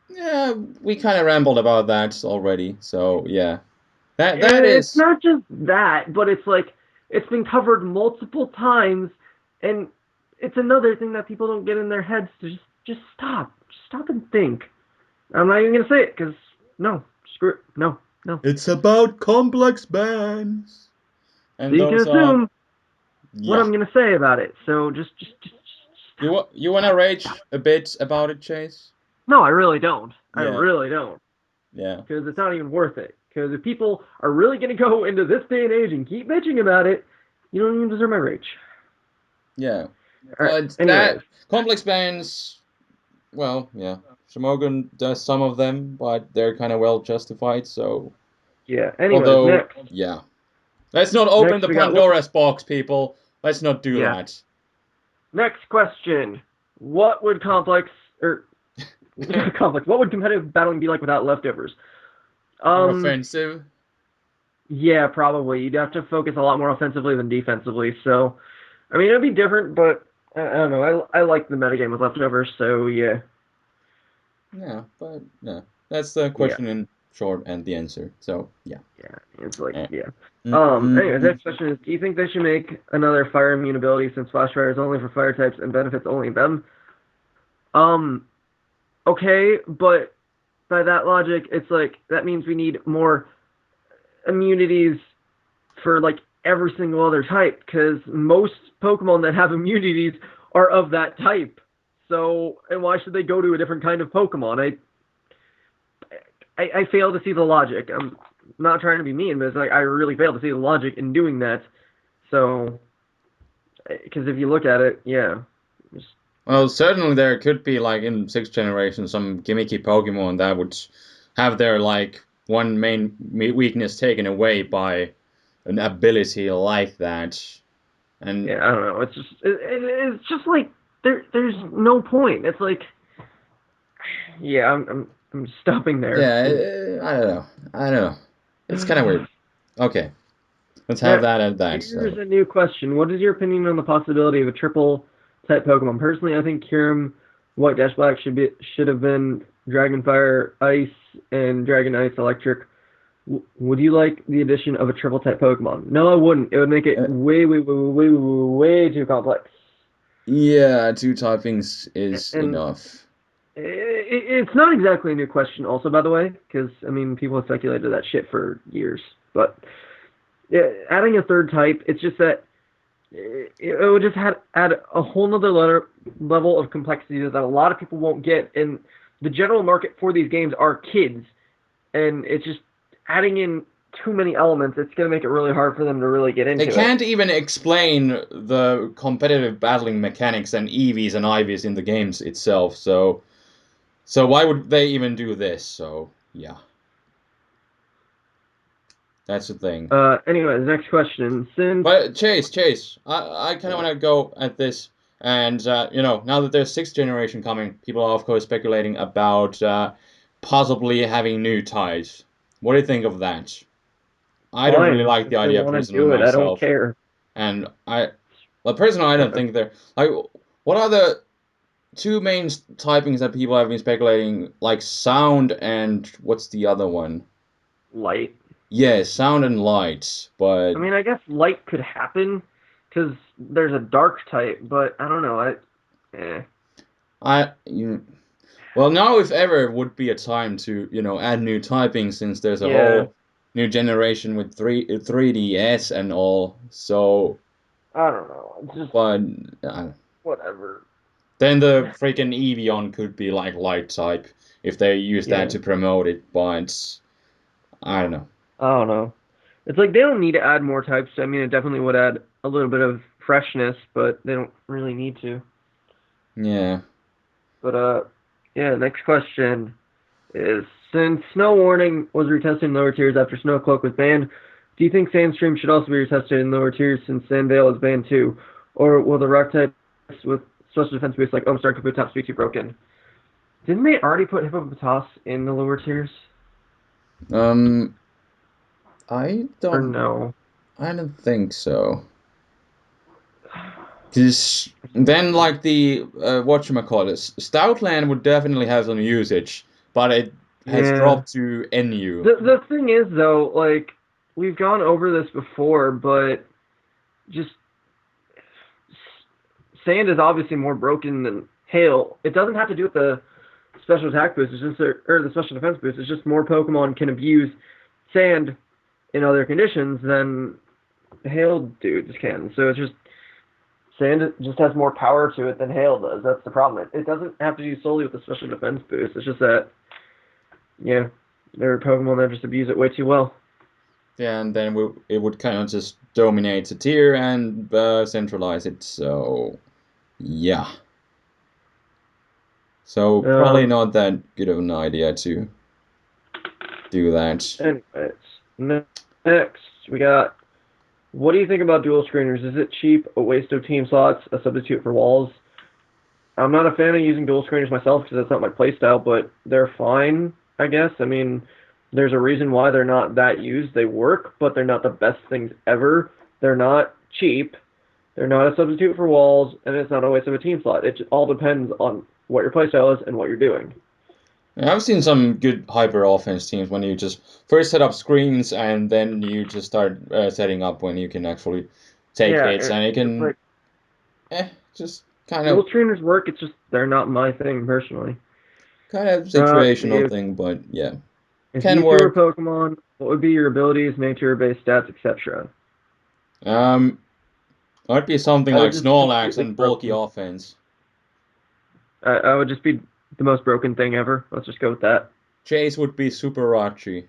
Yeah, we kind of rambled about that already, so yeah. That It's is... not just that, but it's like it's been covered multiple times, and it's another thing that people don't get in their heads to just stop and think. I'm not even gonna say it because no, screw it, no, no. It's about complex bands. So And you can those are... assume what Yeah. I'm gonna say about it. So just stop. You wanna rage a bit about it, Chase? No, I really don't. I Yeah, really don't. yeah, Because it's not even worth it. Because if people are really going to go into this day and age and keep bitching about it, you don't even deserve my rage. yeah. All right. But Anyways, that complex bands, well, yeah. Smogon does some of them, but they're kind of well justified. So, yeah. Anyways, although, next, yeah, let's not open next the we got what? Pandora's box, people. Let's not do Yeah. that. Next question: What would complex or complex? What would competitive battling be like without leftovers? More Um. offensive. Yeah, probably. You'd have to focus a lot more offensively than defensively. So, I mean, it'd be different, but I don't know. I like the metagame with leftovers. So yeah, Yeah, but yeah, that's the yeah. question in short and the answer. So, yeah. Yeah, it's like, Eh. yeah. Anyways, Mm-mm-mm. next question is, do you think they should make another fire immune ability since flash fire is only for fire types and benefits only them? Um, okay, but by that logic, it's like, that means we need more immunities for like every single other type, because most Pokemon that have immunities are of that type. So, and why should they go to a different kind of Pokemon? I fail to see the logic. I'm not trying to be mean, but it's like I really fail to see the logic in doing that. So, because if you look at it, yeah, just, Well, certainly there could be like in sixth generation some gimmicky Pokemon that would have their like one main weakness taken away by an ability like that. And yeah, I don't know. It's just like there's no point. It's like Yeah, I'm stopping there. Yeah, I don't know. I don't know. It's kind of weird. Okay, let's have Now, that at that. here's So a new question. What is your opinion on the possibility of a triple type Pokemon? Personally, I think Kyurem White Dash Black should have been Dragon Fire Ice and Dragon Ice Electric. Would you like the addition of a triple type Pokemon? No, I wouldn't. It would make it uh, way too complex. yeah, two typings is And enough. it's not exactly a new question, also, by the way, because I mean, people have speculated that shit for years. But yeah, adding a third type, it's just that it would just add a whole nother level of complexity that a lot of people won't get. And the general market for these games are kids, and it's just adding in too many elements. It's going to make it really hard for them to really get They into it. can't even explain the competitive battling mechanics and EVs and IVs in the games itself. So why would they even do this? So yeah, that's the thing. Anyways, next question. Since But Chase, I kind of want to go at this, and now that there's sixth generation coming, people are of course speculating about possibly having new ties. What do you think of that? I don't really fine, like if the they idea want to personally do it, I don't myself, care. and well, personally, I don't think they're like. What are the two main typings that people have been speculating? Like sound and what's the other one? Light. Yeah, sound and lights, but I mean, I guess light could happen because there's a dark type, but I don't know. Eh. I you, well, now if ever would be a time to, add new typing since there's a Yeah, whole new generation with 3DS and all. So, I don't know. It's just but whatever. then the freaking Evian could be like light type if they use that Yeah, to promote it, but I don't know. I don't know. It's like they don't need to add more types. I mean, it definitely would add a little bit of freshness, but they don't really need to. Yeah. But yeah. Next question is: since Snow Warning was retested in lower tiers after Snow Cloak was banned, do you think Sandstream should also be retested in lower tiers since Sandvale is banned too, or will the Rock types with special defense boosts like Omstar and Kabutops be too broken? Didn't they already put Hippopotas in the lower tiers? Um, I Or don't, no? I don't think so. Because then, like the whatchamacallit, Stoutland would definitely have some usage, but it has Yeah. dropped to NU. The thing is though, like we've gone over this before, but just sand is obviously more broken than hail. It doesn't have to do with the special attack boost. It's just or the special defense boost. It's just more Pokemon can abuse sand in other conditions than hail dudes can. So it's just sand just has more power to it than hail does. That's the problem. It doesn't have to do solely with the special defense boost. It's just that yeah, there are Pokemon that just abuse it way too well. Yeah, and then it would kind of just dominate the tier and centralize it. So yeah, so probably Um, not that good of an idea to do that. anyways, next we got. What do you think about dual screeners? Is it cheap, a waste of team slots, a substitute for walls? I'm not a fan of using dual screeners myself because that's not my playstyle, but they're fine, I guess. I mean, there's a reason why they're not that used. They work, but they're not the best things ever. They're not cheap. They're not a substitute for walls, and it's not a waste of a team slot. It all depends on what your playstyle is and what you're doing. Yeah, I've seen some good hyper offense teams when you just first set up screens and then you just start setting up when you can actually take Yeah, hits and it it's can like just kind dual of screeners work. It's just they're not my thing personally. situational If thing, but yeah, if can you two were work. Pokemon, what would be your abilities, nature-based stats, etc.? Um, might be something I would like just Snorlax completely and bulky broken. offense. I would just be the most broken thing ever. Let's just go with that. Chase would be Super Rachi.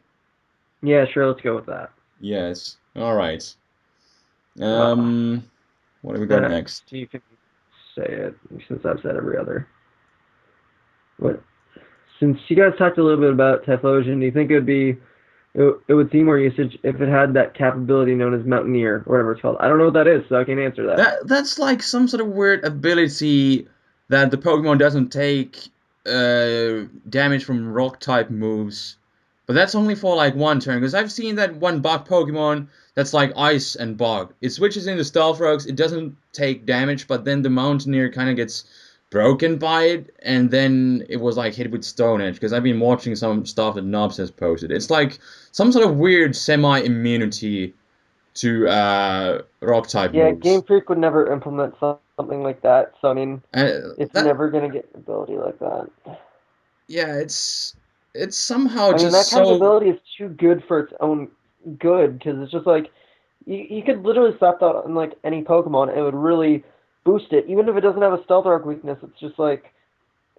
Yeah, sure. Let's go with that. Yes. All right. Uh, Um, what do we got next, next? you can say it since I've said every other. What? Since you guys talked a little bit about Typhlosion, do you think it would see more usage if it had that capability known as Mountaineer or whatever it's called? I don't know what that is, so I can't answer that. That's like some sort of weird ability that the Pokemon doesn't take damage from rock type moves, but that's only for like one turn. Because I've seen that one bug Pokemon that's like ice and bug. It switches into Stealth Rocks. It doesn't take damage, but then the Mountaineer kind of gets broken by it, and then it was like hit with Stone Edge. Because I've been watching some stuff that Nobs has posted. It's like some sort of weird semi-immunity to rock type Yeah, moves. Game Freak would never implement something like that. So I mean, it's That never gonna get an ability like that. yeah, it's somehow I mean, just that kind of so ability is too good for its own good because it's just like you could literally slap that on like any Pokemon and it would really boost it. Even if it doesn't have a Stealth Arc weakness, it's just like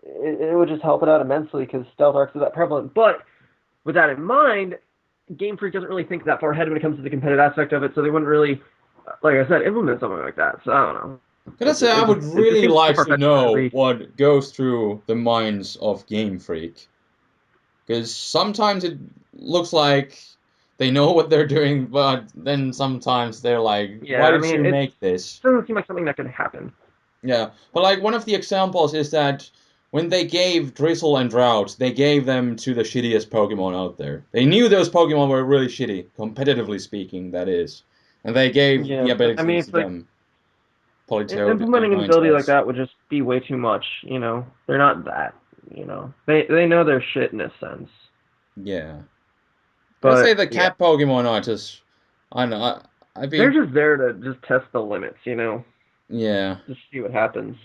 it would just help it out immensely because Stealth Arcs are that prevalent. But with that in mind, Game Freak doesn't really think that far ahead when it comes to the competitive aspect of it, so they wouldn't really, like I said, implement something like that. So I don't know. Gotta say, I would It just really seems too like far to fetched for know the. what goes through the minds of Game Freak. Because sometimes it looks like they know what they're doing, but then sometimes they're like, Yeah, why I did mean, you it make this? doesn't seem like something that could happen. Yeah, but like one of the examples is that when they gave Drizzle and Drought, they gave them to the shittiest Pokemon out there. They knew those Pokemon were really shitty, competitively speaking, that is. And they gave Yeah, the but I mean, abilities to it's like them. Politoed and implementing an ability like Ninetales. that would just be way too much. They're not that. They know their shit in a sense. Yeah. Gotta say But the yeah, cat Pokemon are just I don't know, I've they're been just there to just test the limits. yeah. Just see what happens.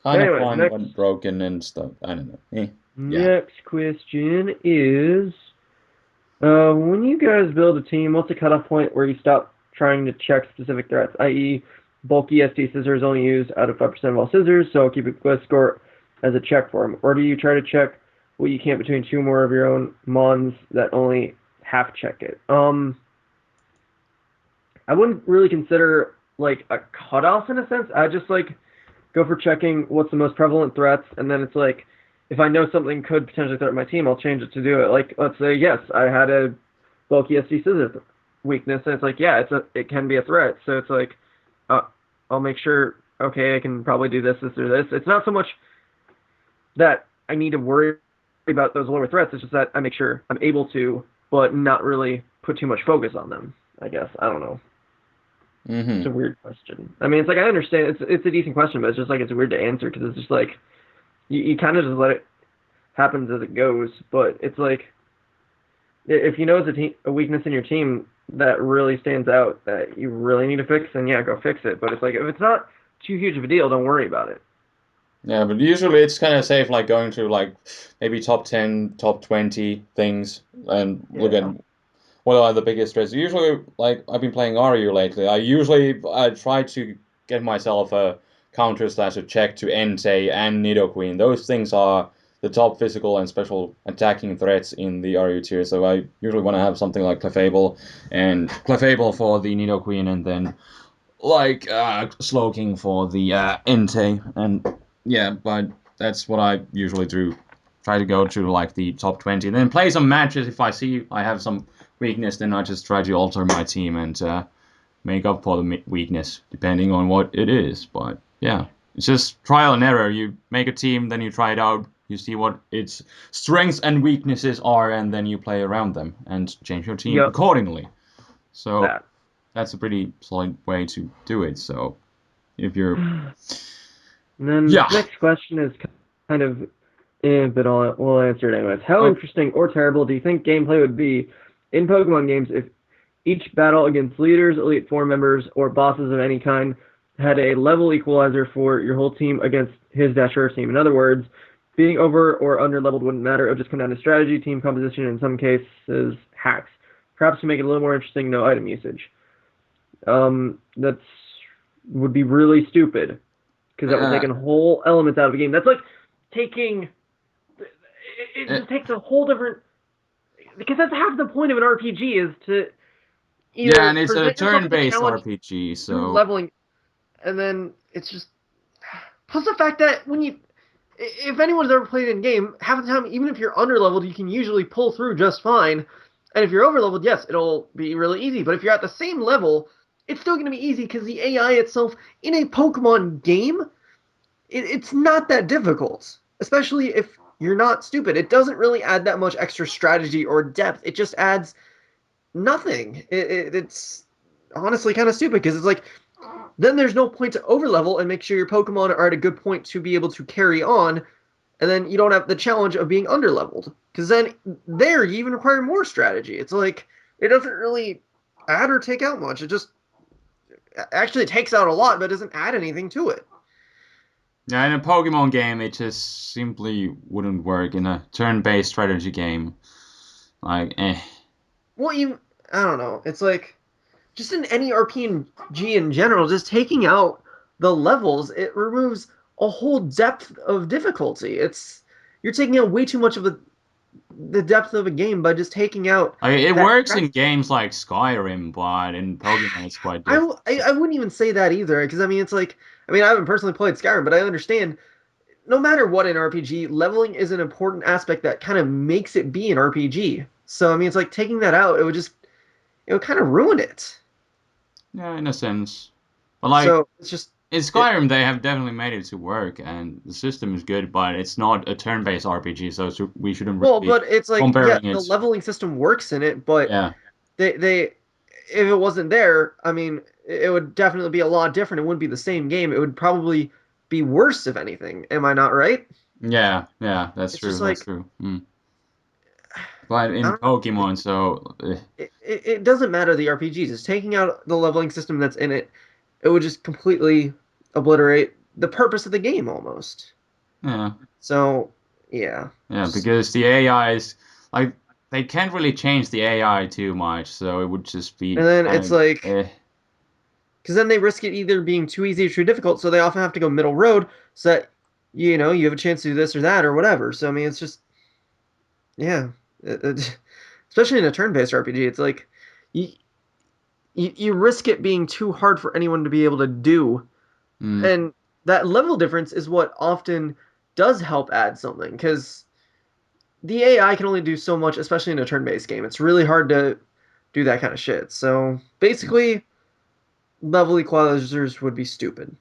Kind of Anyways, fun but broken and stuff. I don't know. Yeah. next question is, when you guys build a team, what's the cutoff point where you stop trying to check specific threats, i.e., bulky ST scissors only used out of 5% of all scissors, so keep a quest score as a check for them? Or do you try to check what you can between two more of your own mons that only half check it? I wouldn't really consider like a cutoff in a sense. I just like go for checking what's the most prevalent threats, and then it's like if I know something could potentially threaten my team, I'll change it to do it. Like let's say yes, I had a bulky SD scissors weakness, and it's like yeah, it can be a threat. So it's like uh, I'll make sure okay, I can probably do this or this. It's not so much that I need to worry about those lower threats. It's just that I make sure I'm able to, but not really put too much focus on them. I guess I don't know. It's a Mm-hmm. weird question. I mean, it's like I understand it's a decent question, but it's just like it's weird to answer because it's just like you kind of just let it happen as it goes. But it's like if you know it's a weakness in your team that really stands out that you really need to fix, then yeah, go fix it. But it's like if it's not too huge of a deal, don't worry about it. Yeah, but usually it's kind of safe, like going to like maybe top 10, top 20 things and look at Yeah. what are the biggest threats. Usually, like I've been playing RU lately. I try to get myself a counter slash a check to Entei and Nidoqueen. Those things are the top physical and special attacking threats in the RU tier. So I usually want to have something like Clefable for the Nidoqueen, and then like Slowking for the Entei. And yeah, but that's what I usually do. Try to go to like the top 20, and then play some matches. If I see I have some weakness, then I just try to alter my team and make up for the weakness, depending on what it is. But yeah, it's just trial and error. You make a team, then you try it out. You see what its strengths and weaknesses are, and then you play around them and change your team Yep. accordingly. So That. that's a pretty solid way to do it. So if you're, And then yeah, next question is kind of, but we'll answer it anyways. How oh, interesting or terrible do you think gameplay would be in Pokemon games if each battle against leaders, Elite Four members, or bosses of any kind had a level equalizer for your whole team against his/her team? In other words, being over or under leveled wouldn't matter. It would just come down to strategy, team composition, and in some cases, hacks. Perhaps to make it a little more interesting, no item usage. That's would be really stupid because that would take uh, a whole element out of the game. That's like taking it uh, just takes a whole different because that's half the point of an RPG is to yeah, either and it's a present yourself with a turn-based challenge RPG, through so leveling, and then it's just plus the fact that when you if anyone's ever played in game, half the time even if you're under leveled, you can usually pull through just fine. And if you're over leveled, yes, it'll be really easy. But if you're at the same level, it's still going to be easy because the AI itself in a Pokemon game it's not that difficult, especially if you're not stupid. It doesn't really add that much extra strategy or depth. It just adds nothing. It's honestly kind of stupid because it's like then there's no point to overlevel and make sure your Pokemon are at a good point to be able to carry on, and then you don't have the challenge of being underleveled. Because then there you even require more strategy. It's like it doesn't really add or take out much. It just actually takes out a lot, but doesn't add anything to it. Yeah, in a Pokemon game, it just simply wouldn't work in a turn-based strategy game. Like, eh. Well, even I don't know. It's like just in any RPG in general, just taking out the levels, it removes a whole depth of difficulty. It's you're taking out way too much of the depth of a game by just taking out Like, it that. works in games like Skyrim, but in Pokemon, it's quite I, different. I wouldn't even say that either because I mean it's like I haven't personally played Skyrim, but I understand no matter what in RPG, leveling is an important aspect that kind of makes it be an RPG. So I mean it's like taking that out, it would kind of ruin it. Yeah, in a sense. But like, So it's just in it, Skyrim, they have definitely made it to work, and the system is good, but it's not a turn-based RPG, so we shouldn't well, really but it's like yeah, comparing the it. leveling system works in it, but Yeah, they if it wasn't there, I mean, it would definitely be a lot different. It wouldn't be the same game. It would probably be worse if anything. Am I not right? yeah, that's It's true, just that's like true. Mm. But I in don't know. Pokemon, so It doesn't matter the RPGs. Just taking out the leveling system that's in it, it would just completely obliterate the purpose of the game almost. yeah, So yeah, yeah, just because the AI is like they can't really change the AI too much, so it would just be and then kind it's of like because then they risk it either being too easy or too difficult, so they often have to go middle road so that you have a chance to do this or that or whatever. So I mean, it's just yeah, especially in a turn-based RPG, it's like you, you risk it being too hard for anyone to be able to do, mm, and that level difference is what often does help add something because the AI can only do so much, especially in a turn-based game. It's really hard to do that kind of shit. So basically, level equalizers would be stupid.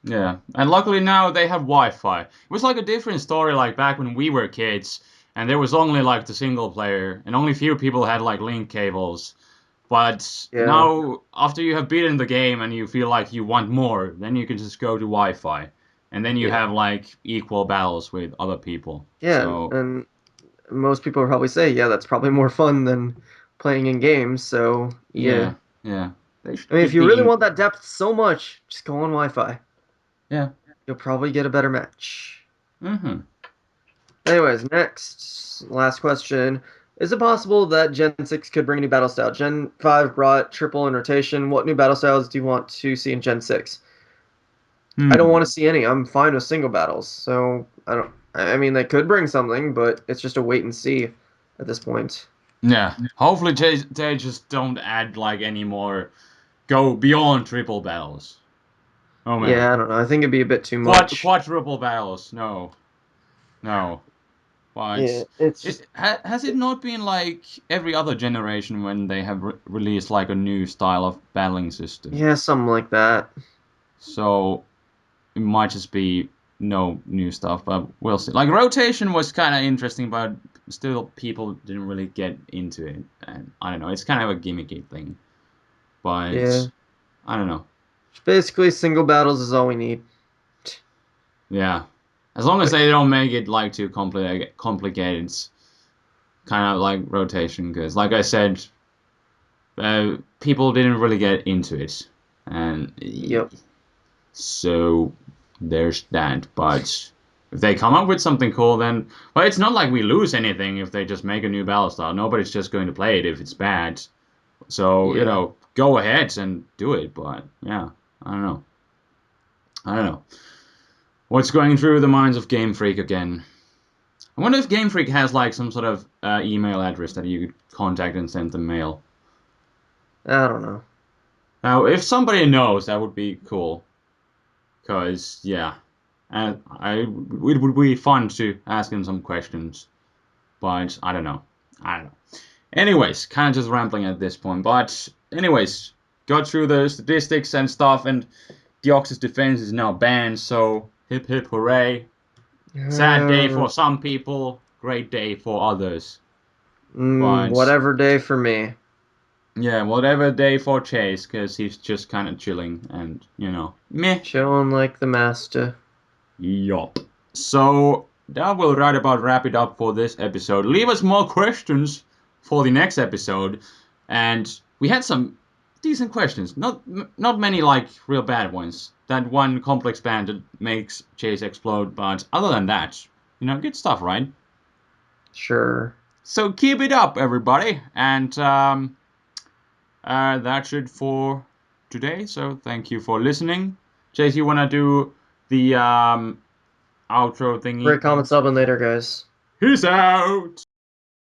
yeah. And luckily now they have Wi-Fi. It was like a different story like back when we were kids, and there was only like the single player, and only few people had like link cables. But Yeah, now, after you have beaten the game and you feel like you want more, then you can just go to Wi-Fi, and then you yeah, have like equal battles with other people. yeah, So and most people would probably say, yeah, that's probably more fun than playing in games. So yeah, yeah, yeah, they should I mean, if keep you really being. want that depth so much, just go on Wi-Fi. Yeah. You'll probably get a better match. Mm-hmm. Anyways, next, last question. Is it possible that Gen 6 could bring a new battle style? Gen 5 brought triple and rotation. What new battle styles do you want to see in Gen 6? I don't Hmm. want to see any. I'm fine with single battles. So I don't. I mean, they could bring something, but it's just a wait and see at this point. Yeah. Hopefully they just don't add like any more. Go beyond triple battles. Oh man. Yeah, I don't know. I think it'd be a bit too much. Quadruple battles. No. No. Yeah, But it's just has it not been like every other generation when they have released like a new style of battling system? yeah, something like that. So it might just be no new stuff, but we'll see. Like rotation was kind of interesting, but still people didn't really get into it, and I don't know. It's kind of a gimmicky thing, but Yeah, I don't know. basically single battles is all we need. Yeah, as long as But they don't make it like too complicated, it's kind of like rotation. Because like I said, people didn't really get into it, and yep. so there's that. But if they come up with something cool, then well, it's not like we lose anything if they just make a new battle style. Nobody's just going to play it if it's bad. So Yeah. go ahead and do it. But yeah, I don't know. I don't know. What's going through the minds of Game Freak again? I wonder if Game Freak has like some sort of email address that you could contact and send them mail. I don't know. Now, if somebody knows, that would be cool. Cause yeah, and it would be fun to ask him some questions, but I don't know. I don't know. Anyways, kind of just rambling at this point. But anyways, got through the statistics and stuff, and Deoxys-Defense is now banned. So hip hip hooray! Sad day for some people, great day for others. But Whatever day for me. yeah, whatever day for Chase, because he's just kind of chilling and, meh. Chilling like the master. Yup. So that will right about wrap it up for this episode. Leave us more questions for the next episode. And we had some decent questions. Not many like real bad ones. That one complex band that makes Chase explode, but other than that, good stuff, right? Sure. So keep it up, everybody. And that's it for today. So thank you for listening. Chase, you wanna do the outro thingy? Great comments up and later, guys. Peace out!